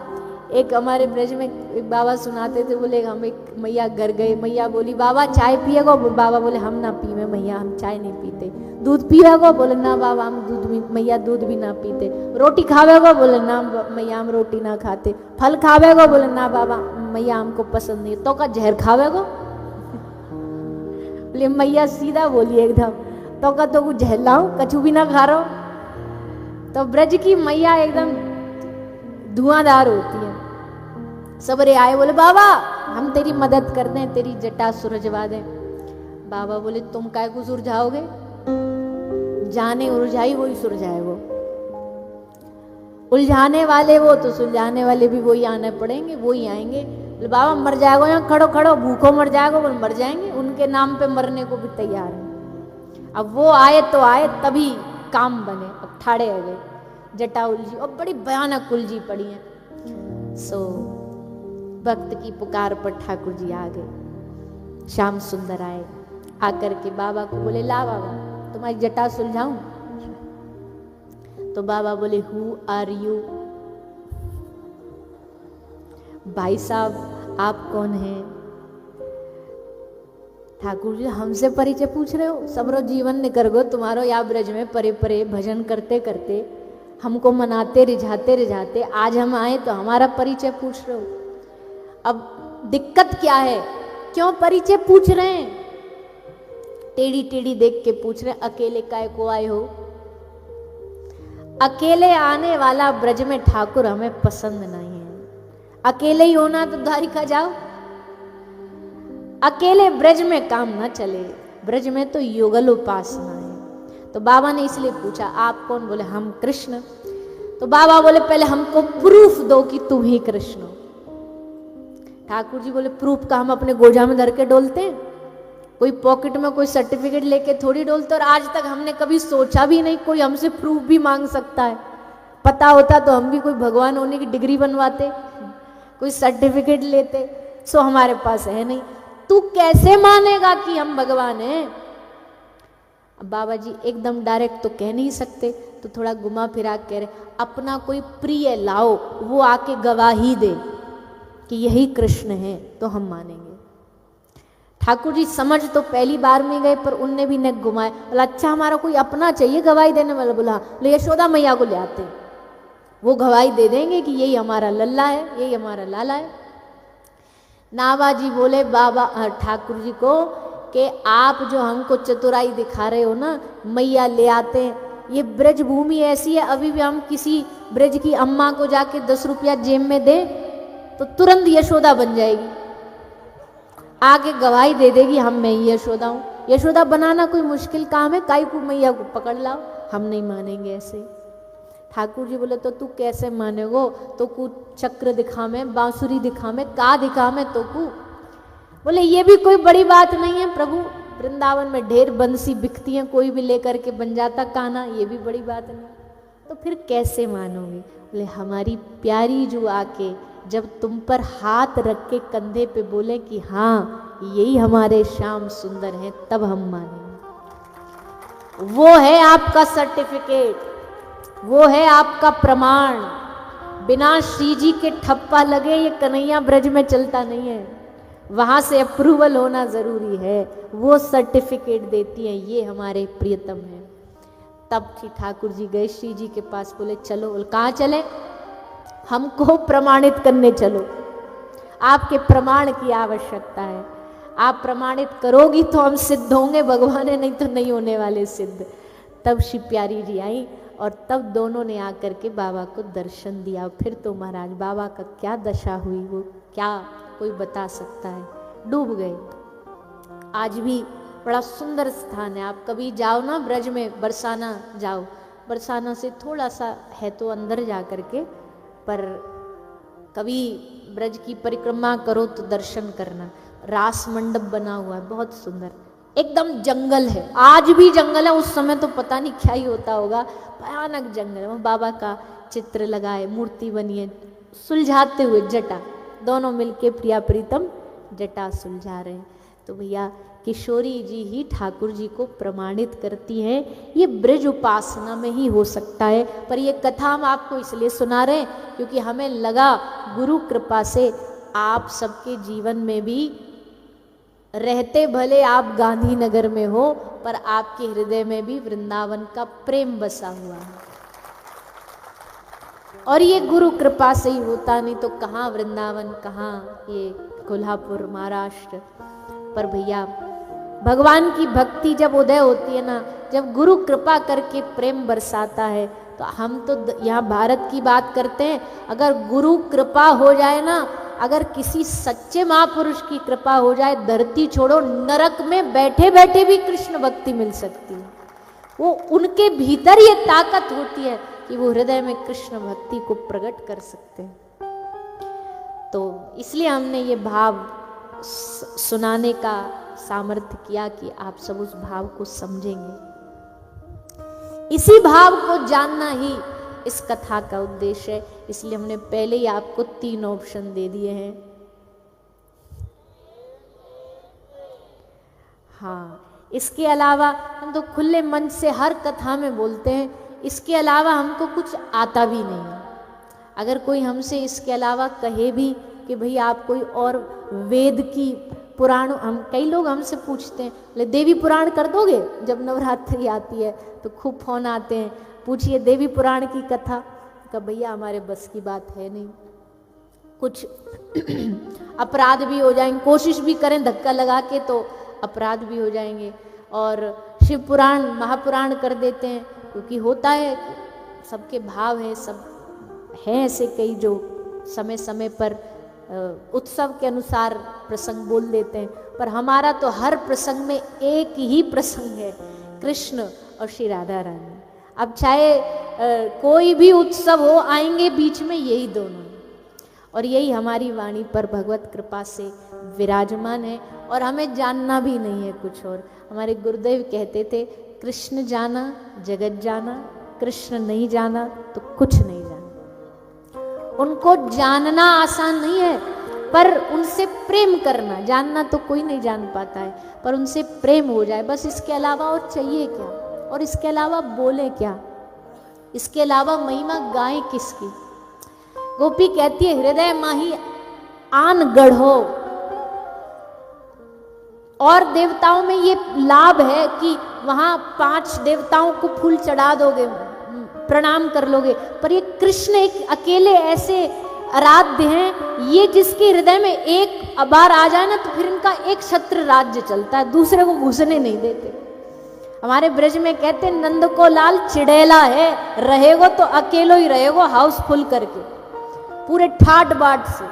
एक हमारे ब्रज में एक बाबा सुनाते थे, बोले हम एक मैया घर गए, मैया बोली बाबा चाय पिएगो, बाबा बोले हम ना पीवे मैया, हम चाय नहीं पीते। दूध पिएगो, बोले ना बाबा हम दूध भी, मैया दूध भी ना पीते। रोटी खावेगो, बोले ना मैया हम रोटी ना खाते। फल खावेगो, बोले ना बाबा मैया हमको पसंद नहीं। तो का जहर खावेगो, बोले मैया सीधा बोली एकदम, तो का तो कुछ जहर लाऊं, कछु भी ना खा रहा। तो ब्रज की मैया एकदम धुआंधार होती है। सबरे आए, बोले बाबा हम तेरी मदद कर दें, तेरी जटा सुलझवा दें। बाबा बोले तुम काय को सुलझाओगे, जाने उलझाई वही सुलझाए। वो उलझाने वाले वो तो सुलझाने वाले भी वही आने पड़ेंगे, वही आएंगे। बोले बाबा मर जाएगो यहाँ खड़ो खड़ो, भूखो मर जाएगो, बोले मर जाएंगे, उनके नाम पे मरने को भी तैयार है। अब वो आए तो आए तभी काम बने। अब ठाड़े आ गए, जटा उलझी और बड़ी भयानक उलझी पड़ी है। सो भक्त की पुकार पर ठाकुर जी आ गए। श्याम सुंदर आए, आकर के बाबा को बोले ला बाबा तुम्हारी जटा सुलझाऊं। तो बाबा बोले हु आर यू, भाई साहब आप कौन हैं। ठाकुर जी हमसे परिचय पूछ रहे हो, सबरो जीवन निकर गो तुम्हारो या ब्रज में परे परे भजन करते करते, हमको मनाते रिझाते रिझाते आज हम आए तो हमारा परिचय पूछ रहे हो। अब दिक्कत क्या है, क्यों परिचय पूछ रहे हैं, टेढ़ी टेढ़ी देख के पूछ रहे हैं, अकेले काय को आए हो। अकेले आने वाला ब्रज में ठाकुर हमें पसंद नहीं है। अकेले ही होना तो द्वारिका जाओ, अकेले ब्रज में काम ना चले, ब्रज में तो युगल उपासना है। तो बाबा ने इसलिए पूछा आप कौन? बोले हम कृष्ण। तो बाबा बोले पहले हमको प्रूफ दो कि तुम ही कृष्ण हो। ठाकुर जी बोले प्रूफ का हम अपने गोजा में धर के डोलते हैं, कोई पॉकेट में कोई सर्टिफिकेट लेके थोड़ी डोलते। और आज तक हमने कभी सोचा भी नहीं कोई हमसे प्रूफ भी मांग सकता है। पता होता तो हम भी कोई भगवान होने की डिग्री बनवाते, कोई सर्टिफिकेट लेते। सो हमारे पास है नहीं, तू कैसे मानेगा कि हम भगवान हैं? अब बाबा जी एकदम डायरेक्ट तो कह नहीं सकते, तो थोड़ा घुमा फिरा कह रहे अपना कोई प्रिय लाओ, वो आके गवाही दे कि यही कृष्ण है तो हम मानेंगे। ठाकुर जी समझ तो पहली बार में गए, पर उनने भी नेक घुमाए। बोला अच्छा हमारा कोई अपना चाहिए गवाही देने वाला। बोला ले यशोदा मैया को ले आते, वो गवाही दे देंगे कि यही हमारा लल्ला है, यही हमारा लाला है। नावा जी बोले बाबा ठाकुर जी को कि आप जो हमको चतुराई दिखा रहे हो ना, मैया ले आते हैं। ये ब्रज भूमि ऐसी है, अभी भी हम किसी ब्रज की अम्मा को जाके 10 रुपया जेब में दे तो तुरंत यशोदा बन जाएगी, आगे गवाही दे देगी हम मैं ही यशोदा हूँ। यशोदा बनाना कोई मुश्किल काम है? काई को मैया को पकड़ लाओ, हम नहीं मानेंगे ऐसे। ठाकुर जी बोले तो तू कैसे मानेगो? तो कु चक्र दिखा में, बांसुरी दिखा में, का दिखा में तो कु। बोले ये भी कोई बड़ी बात नहीं है प्रभु, वृंदावन में ढेर बंसी बिकती हैं, कोई भी लेकर के बन जाता कान्हा, ये भी बड़ी बात नहीं। तो फिर कैसे मानोगे? बोले हमारी प्यारी जो आके जब तुम पर हाथ रख के कंधे पे बोले कि हाँ यही हमारे श्याम सुंदर हैं, तब हम मानेंगे। वो है आपका सर्टिफिकेट, वो है आपका प्रमाण। बिना श्री जी के ठप्पा लगे ये कन्हैया ब्रज में चलता नहीं है, वहां से अप्रूवल होना जरूरी है। वो सर्टिफिकेट देती हैं ये हमारे प्रियतम हैं। तब श्री ठाकुर जी गए श्री जी के पास, बोले चलो। बोले कहाँ चले? हमको प्रमाणित करने चलो, आपके प्रमाण की आवश्यकता है। आप प्रमाणित करोगी तो हम सिद्ध होंगे भगवान है, नहीं तो नहीं होने वाले सिद्ध। तब श्री प्यारी जी आई और तब दोनों ने आकर के बाबा को दर्शन दिया। फिर तो महाराज बाबा का क्या दशा हुई वो क्या कोई बता सकता है, डूब गए। आज भी बड़ा सुंदर स्थान है, आप कभी जाओ ना ब्रज में, बरसाना जाओ, बरसाना से थोड़ा सा है तो अंदर जा करके, पर कभी ब्रज की परिक्रमा करो तो दर्शन करना। रास मंडप बना हुआ है बहुत सुंदर, एकदम जंगल है, आज भी जंगल है। उस समय तो पता नहीं क्या ही होता होगा, भयानक जंगल है। वो बाबा का चित्र लगा है, मूर्ति बनी है, सुलझाते हुए जटा, दोनों मिलके प्रिया प्रीतम जटा सुलझा रहे हैं। तो भैया किशोरी जी ही ठाकुर जी को प्रमाणित करती हैं, ये ब्रज उपासना में ही हो सकता है। पर ये कथा हम आपको इसलिए सुना रहे हैं क्योंकि हमें लगा गुरु कृपा से आप सबके जीवन में भी रहते भले आप गांधीनगर में हो, पर आपके हृदय में भी वृंदावन का प्रेम बसा हुआ है। और ये गुरु कृपा से ही होता, नहीं तो कहाँ वृंदावन, कहाँ ये कोल्हापुर महाराष्ट्र। पर भैया भगवान की भक्ति जब उदय होती है ना, जब गुरु कृपा करके प्रेम बरसाता है, तो हम तो यहाँ भारत की बात करते हैं, अगर गुरु कृपा हो जाए ना, अगर किसी सच्चे महापुरुष की कृपा हो जाए, धरती छोड़ो नरक में बैठे बैठे भी कृष्ण भक्ति मिल सकती है। वो उनके भीतर ये ताकत होती है कि वो हृदय में कृष्ण भक्ति को प्रकट कर सकते हैं। तो इसलिए हमने ये भाव सुनाने का सामर्थ्य किया कि आप सब उस भाव को समझेंगे। इसी भाव को जानना ही इस कथा का उद्देश्य है, इसलिए हमने पहले ही आपको 3 ऑप्शन दे दिए हैं। हाँ, इसके अलावा हम तो खुले मन से हर कथा में बोलते हैं, इसके अलावा हमको कुछ आता भी नहीं है। अगर कोई हमसे इसके अलावा कहे भी कि भाई आप कोई और वेद की पुराण, हम कई लोग हमसे पूछते हैं, बोले देवी पुराण कर दोगे? जब नवरात्रि आती है तो खूब फोन आते हैं, पूछिए देवी पुराण की कथा। कब भैया हमारे बस की बात है नहीं, कुछ अपराध भी हो जाएंगे, कोशिश भी करें धक्का लगा के तो अपराध भी हो जाएंगे। और शिव पुराण महापुराण कर देते हैं, क्योंकि होता है सबके भाव है, सब हैं ऐसे कई जो समय समय पर उत्सव के अनुसार प्रसंग बोल देते हैं, पर हमारा तो हर प्रसंग में एक ही प्रसंग है, कृष्ण और श्री राधा रानी। अब चाहे कोई भी उत्सव हो, आएंगे बीच में यही दोनों, और यही हमारी वाणी पर भगवत कृपा से विराजमान है, और हमें जानना भी नहीं है कुछ और। हमारे गुरुदेव कहते थे, कृष्ण जाना जगत जाना, कृष्ण नहीं जाना तो कुछ नहीं जाना। उनको जानना आसान नहीं है, पर उनसे प्रेम करना, जानना तो कोई नहीं जान पाता है, पर उनसे प्रेम हो जाए बस, इसके अलावा और चाहिए क्या, और इसके अलावा बोले क्या, इसके अलावा महिमा गाएं किसकी। गोपी कहती है, हृदय माही आन गढ़ो। और देवताओं में ये लाभ है कि वहां 5 देवताओं को फूल चढ़ा दोगे, प्रणाम कर लोगे, पर ये कृष्ण एक अकेले ऐसे आराध्य हैं, ये जिसके हृदय में एक बार आ जाए ना तो फिर इनका एक छत्र राज्य चलता है, दूसरे को घुसने नहीं देते। हमारे ब्रज में कहते हैं, नंद को लाल चिड़ैला है, रहेगो तो अकेलो ही रहेगो, हाउसफुल करके पूरे ठाट बाट से,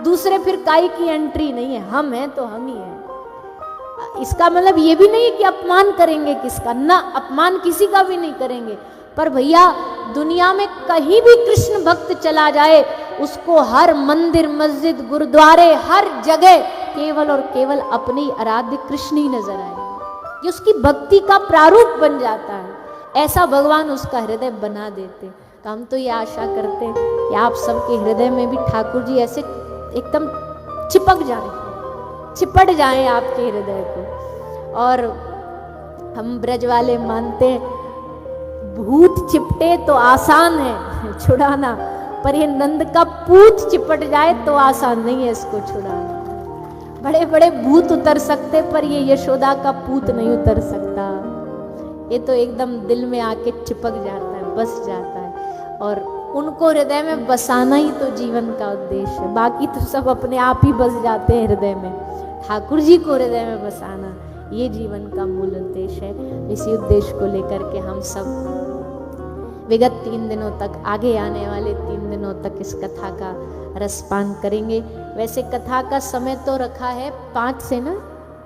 दूसरे फिर काई की एंट्री नहीं है, हम हैं तो हम ही हैं। इसका मतलब ये भी नहीं है कि अपमान करेंगे किसका, ना अपमान किसी का भी नहीं करेंगे, पर भैया दुनिया में कहीं भी कृष्ण भक्त चला जाए, उसको हर मंदिर मस्जिद गुरुद्वारे हर जगह केवल और केवल अपने आराध्य कृष्ण ही नजर आए। ये उसकी भक्ति का प्रारूप बन जाता है, ऐसा भगवान उसका हृदय बना देते। तो हम तो ये आशा करते हैं कि आप सबके हृदय में भी ठाकुर जी ऐसे एकदम चिपक जाएं, चिपट जाएं आपके हृदय को। और हम ब्रज वाले मानते हैं, भूत चिपटे तो आसान है छुड़ाना, पर ये नंद का पूत चिपट जाए तो आसान नहीं है इसको छुड़ाना। बड़े बड़े भूत उतर सकते, पर ये यशोदा का पूत नहीं उतर सकता। ये तो एकदम दिल में आके चिपक जाता है, बस जाता है, और उनको हृदय में बसाना ही तो जीवन का उद्देश्य है। बाकी तो सब अपने आप ही बस जाते हैं हृदय में, ठाकुर जी को हृदय में बसाना ये जीवन का मूल उद्देश्य है। इसी उद्देश्य को लेकर के हम सब विगत 3 दिनों तक, आगे आने वाले 3 दिनों तक इस कथा का रसपान करेंगे। वैसे कथा का समय तो रखा है 5 से ना,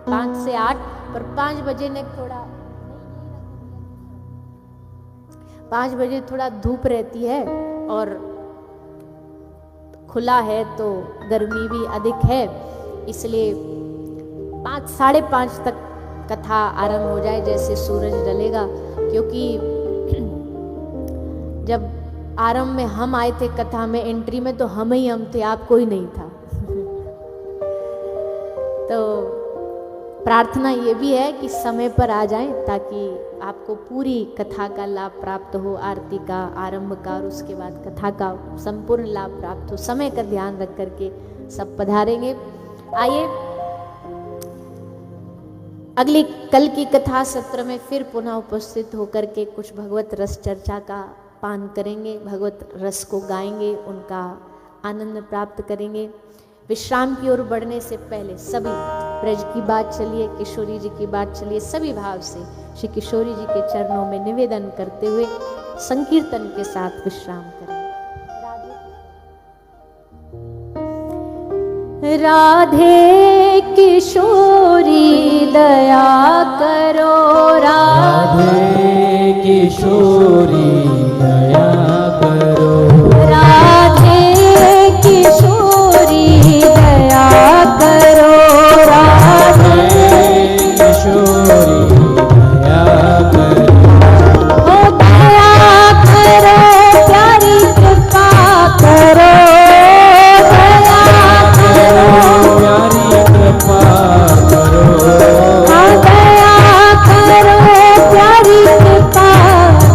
5 से 8, पर 5 बजे ने थोड़ा 5 बजे थोड़ा धूप रहती है और खुला है तो गर्मी भी अधिक है, इसलिए 5 साढ़े 5 तक कथा आरंभ हो जाए जैसे सूरज ढलेगा। क्योंकि जब आरंभ में हम आए थे कथा में, एंट्री में, तो हम ही हम थे, आप कोई नहीं था। तो प्रार्थना ये भी है कि समय पर आ जाएं ताकि आपको पूरी कथा का लाभ प्राप्त हो, आरती का, आरंभ का, और उसके बाद कथा का संपूर्ण लाभ प्राप्त हो। समय का ध्यान रख करके सब पधारेंगे। आइए अगली कल की कथा सत्र में फिर पुनः उपस्थित होकर के कुछ भगवत रस चर्चा का पान करेंगे, भगवत रस को गाएंगे, उनका आनंद प्राप्त करेंगे। विश्राम की ओर बढ़ने से पहले सभी ब्रज की बात चलिए, किशोरी जी की बात चलिए, सभी भाव से श्री किशोरी जी के चरणों में निवेदन करते हुए संकीर्तन के साथ विश्राम करें। राधे किशोरी दया करो, राधे किशोरी दया करो, राधे किशोरी दया करो, राधे किशोरी दया करो, ओ दया करो, प्यारी कृपा करो, दया करो, प्यारी कृपा करो, हाँ दया करो, प्यारी कृपा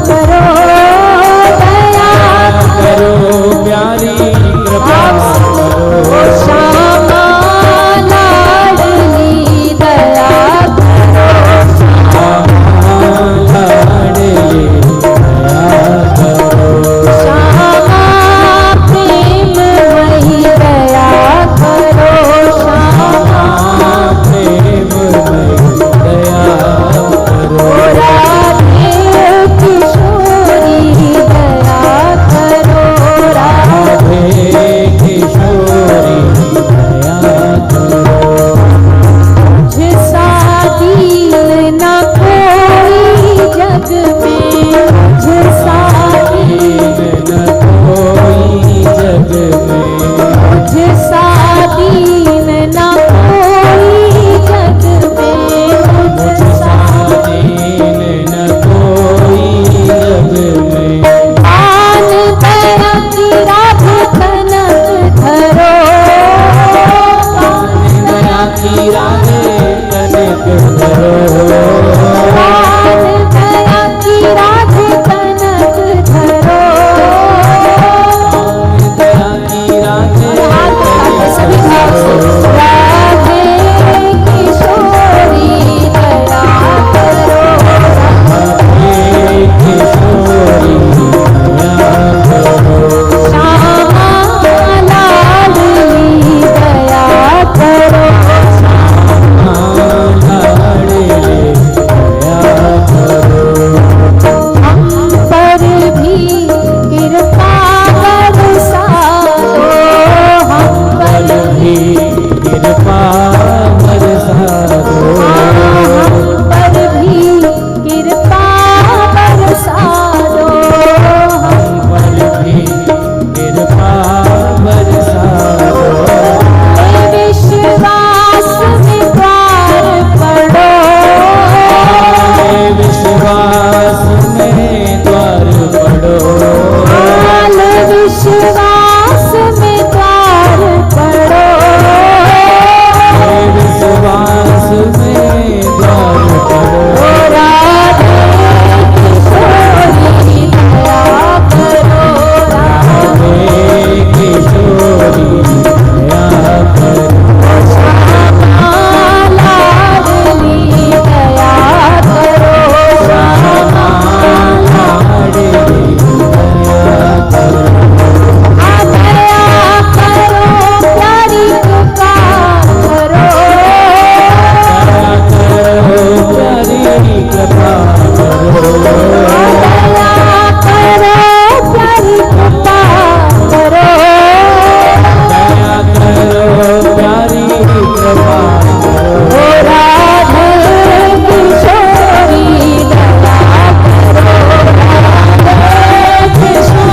करो। की राधे कनक धरो राध दया की राधे कनक धरो। दया की राधे और हाथ उठाते सभी भाव से राधे किशोरी दया करो। हे किशोरी दया करो श्यामा लाडली दया करो। लाडले दया करो हम पर भी कृपा बरसा दो। हम पर भी कृपा बरसा दो हम पर भी कृपा बरसा दो। हम पर भी कृपा बरसा दो हे विश्वास में द्वार पड़ो। हे विश्वास में द्वार पड़ो हाल विश्वास में द्वार पड़ो। हे विश्वास में द्वार पड़ो ओ राधे किशोरी दया करो। राधे हे किशोरी दया करो श्यामा लाडली दया करो। श्यामा लाडले दया करो दया करो प्यारी पुकार करो। दया करो प्यारी कृपा करो दया करो प्यारी पुकार करो। दया करो प्यारी कृपा करो ओ राधे किशोरी दया करो। राधे किशोरी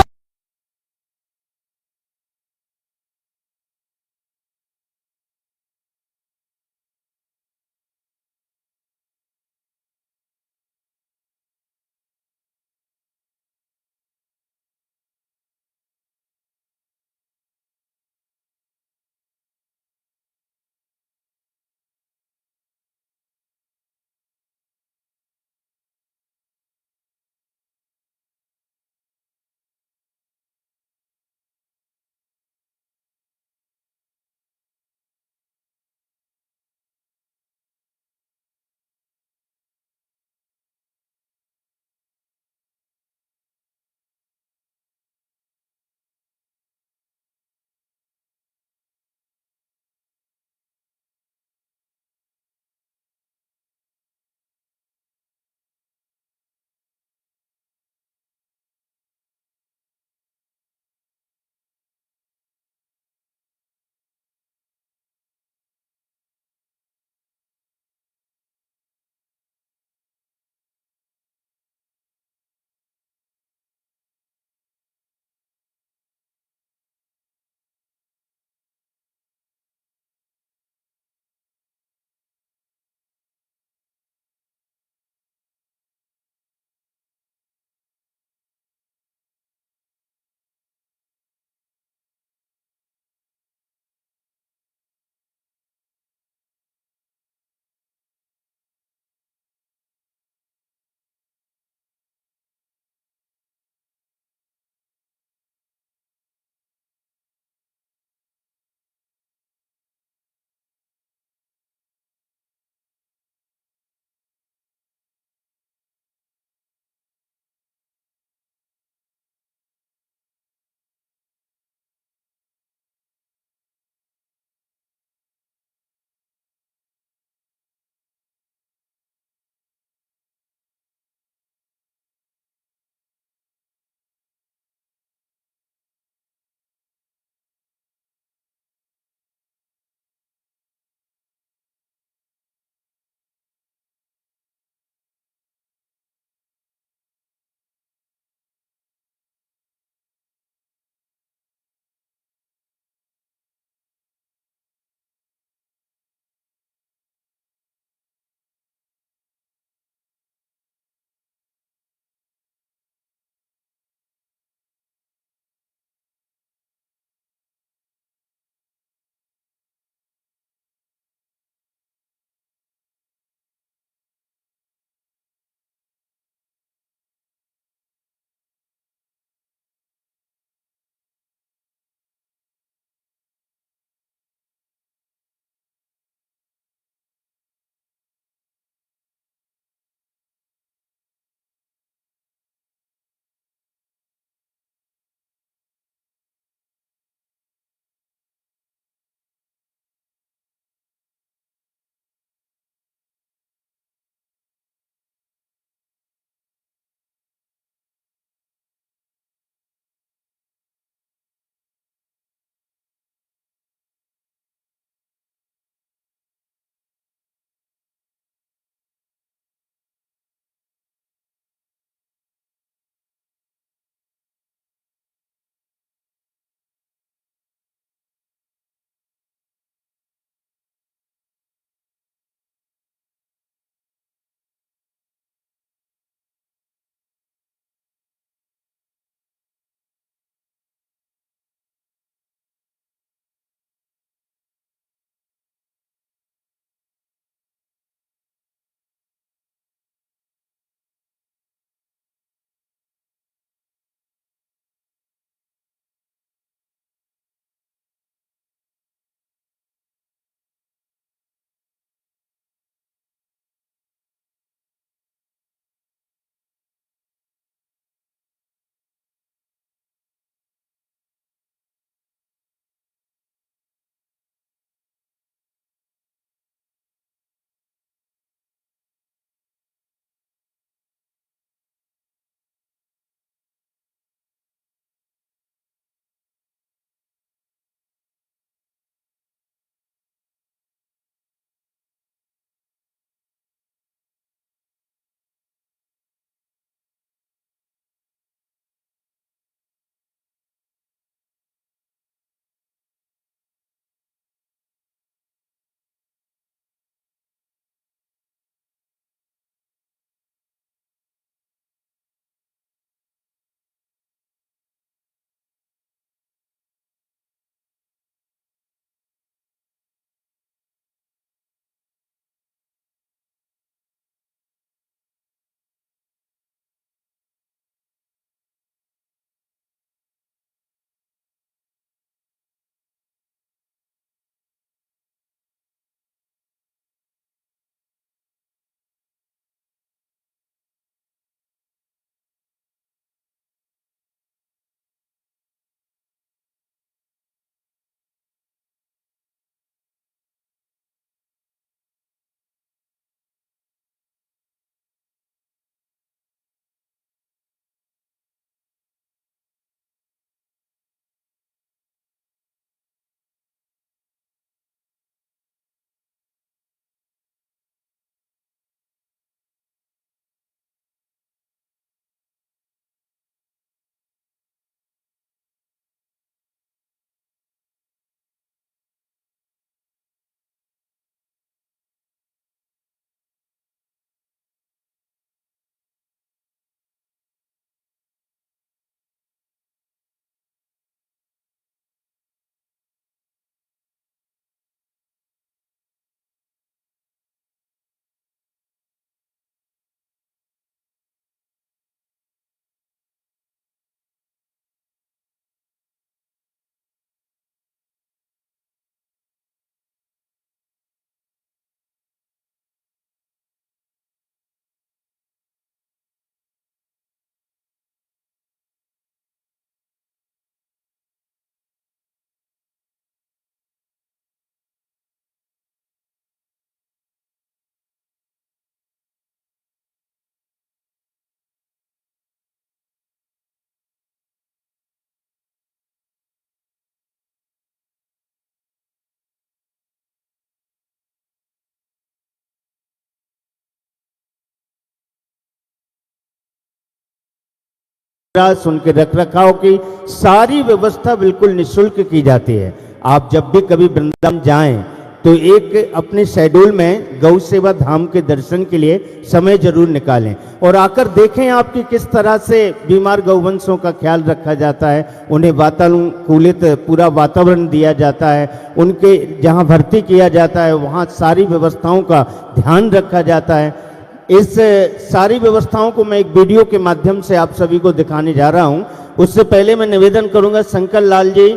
उनके रख रखाव की सारी व्यवस्था बिल्कुल निःशुल्क की जाती है। आप जब भी कभी वृंदावन जाएं तो एक अपने शेड्यूल में गौ सेवा धाम के दर्शन के लिए समय जरूर निकालें और आकर देखें आपकी किस तरह से बीमार गौवंशों का ख्याल रखा जाता है, उन्हें वातानुकूलित पूरा वातावरण दिया जाता है, उनके जहां भर्ती किया जाता है वहां सारी व्यवस्थाओं का ध्यान रखा जाता है। इस सारी व्यवस्थाओं को मैं एक वीडियो के माध्यम से आप सभी को दिखाने जा रहा हूं। उससे पहले मैं निवेदन करूंगा शंकर लाल जी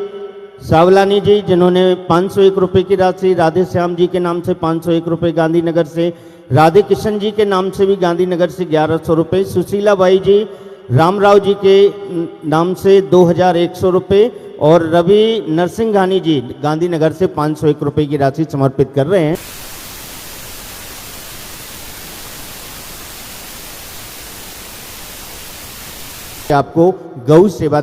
सावलानी जी, जिन्होंने 501 रुपए की राशि, राधे श्याम जी के नाम से 501 रुपए गांधीनगर से, राधे किशन जी के नाम से भी गांधीनगर से 1100 रुपए, सुशीला बाई जी रामराव जी के नाम से 2100 रुपए और रवि नरसिंघानी जी गांधीनगर से 501 रुपए की राशि समर्पित कर रहे हैं। आपको गौ सेवा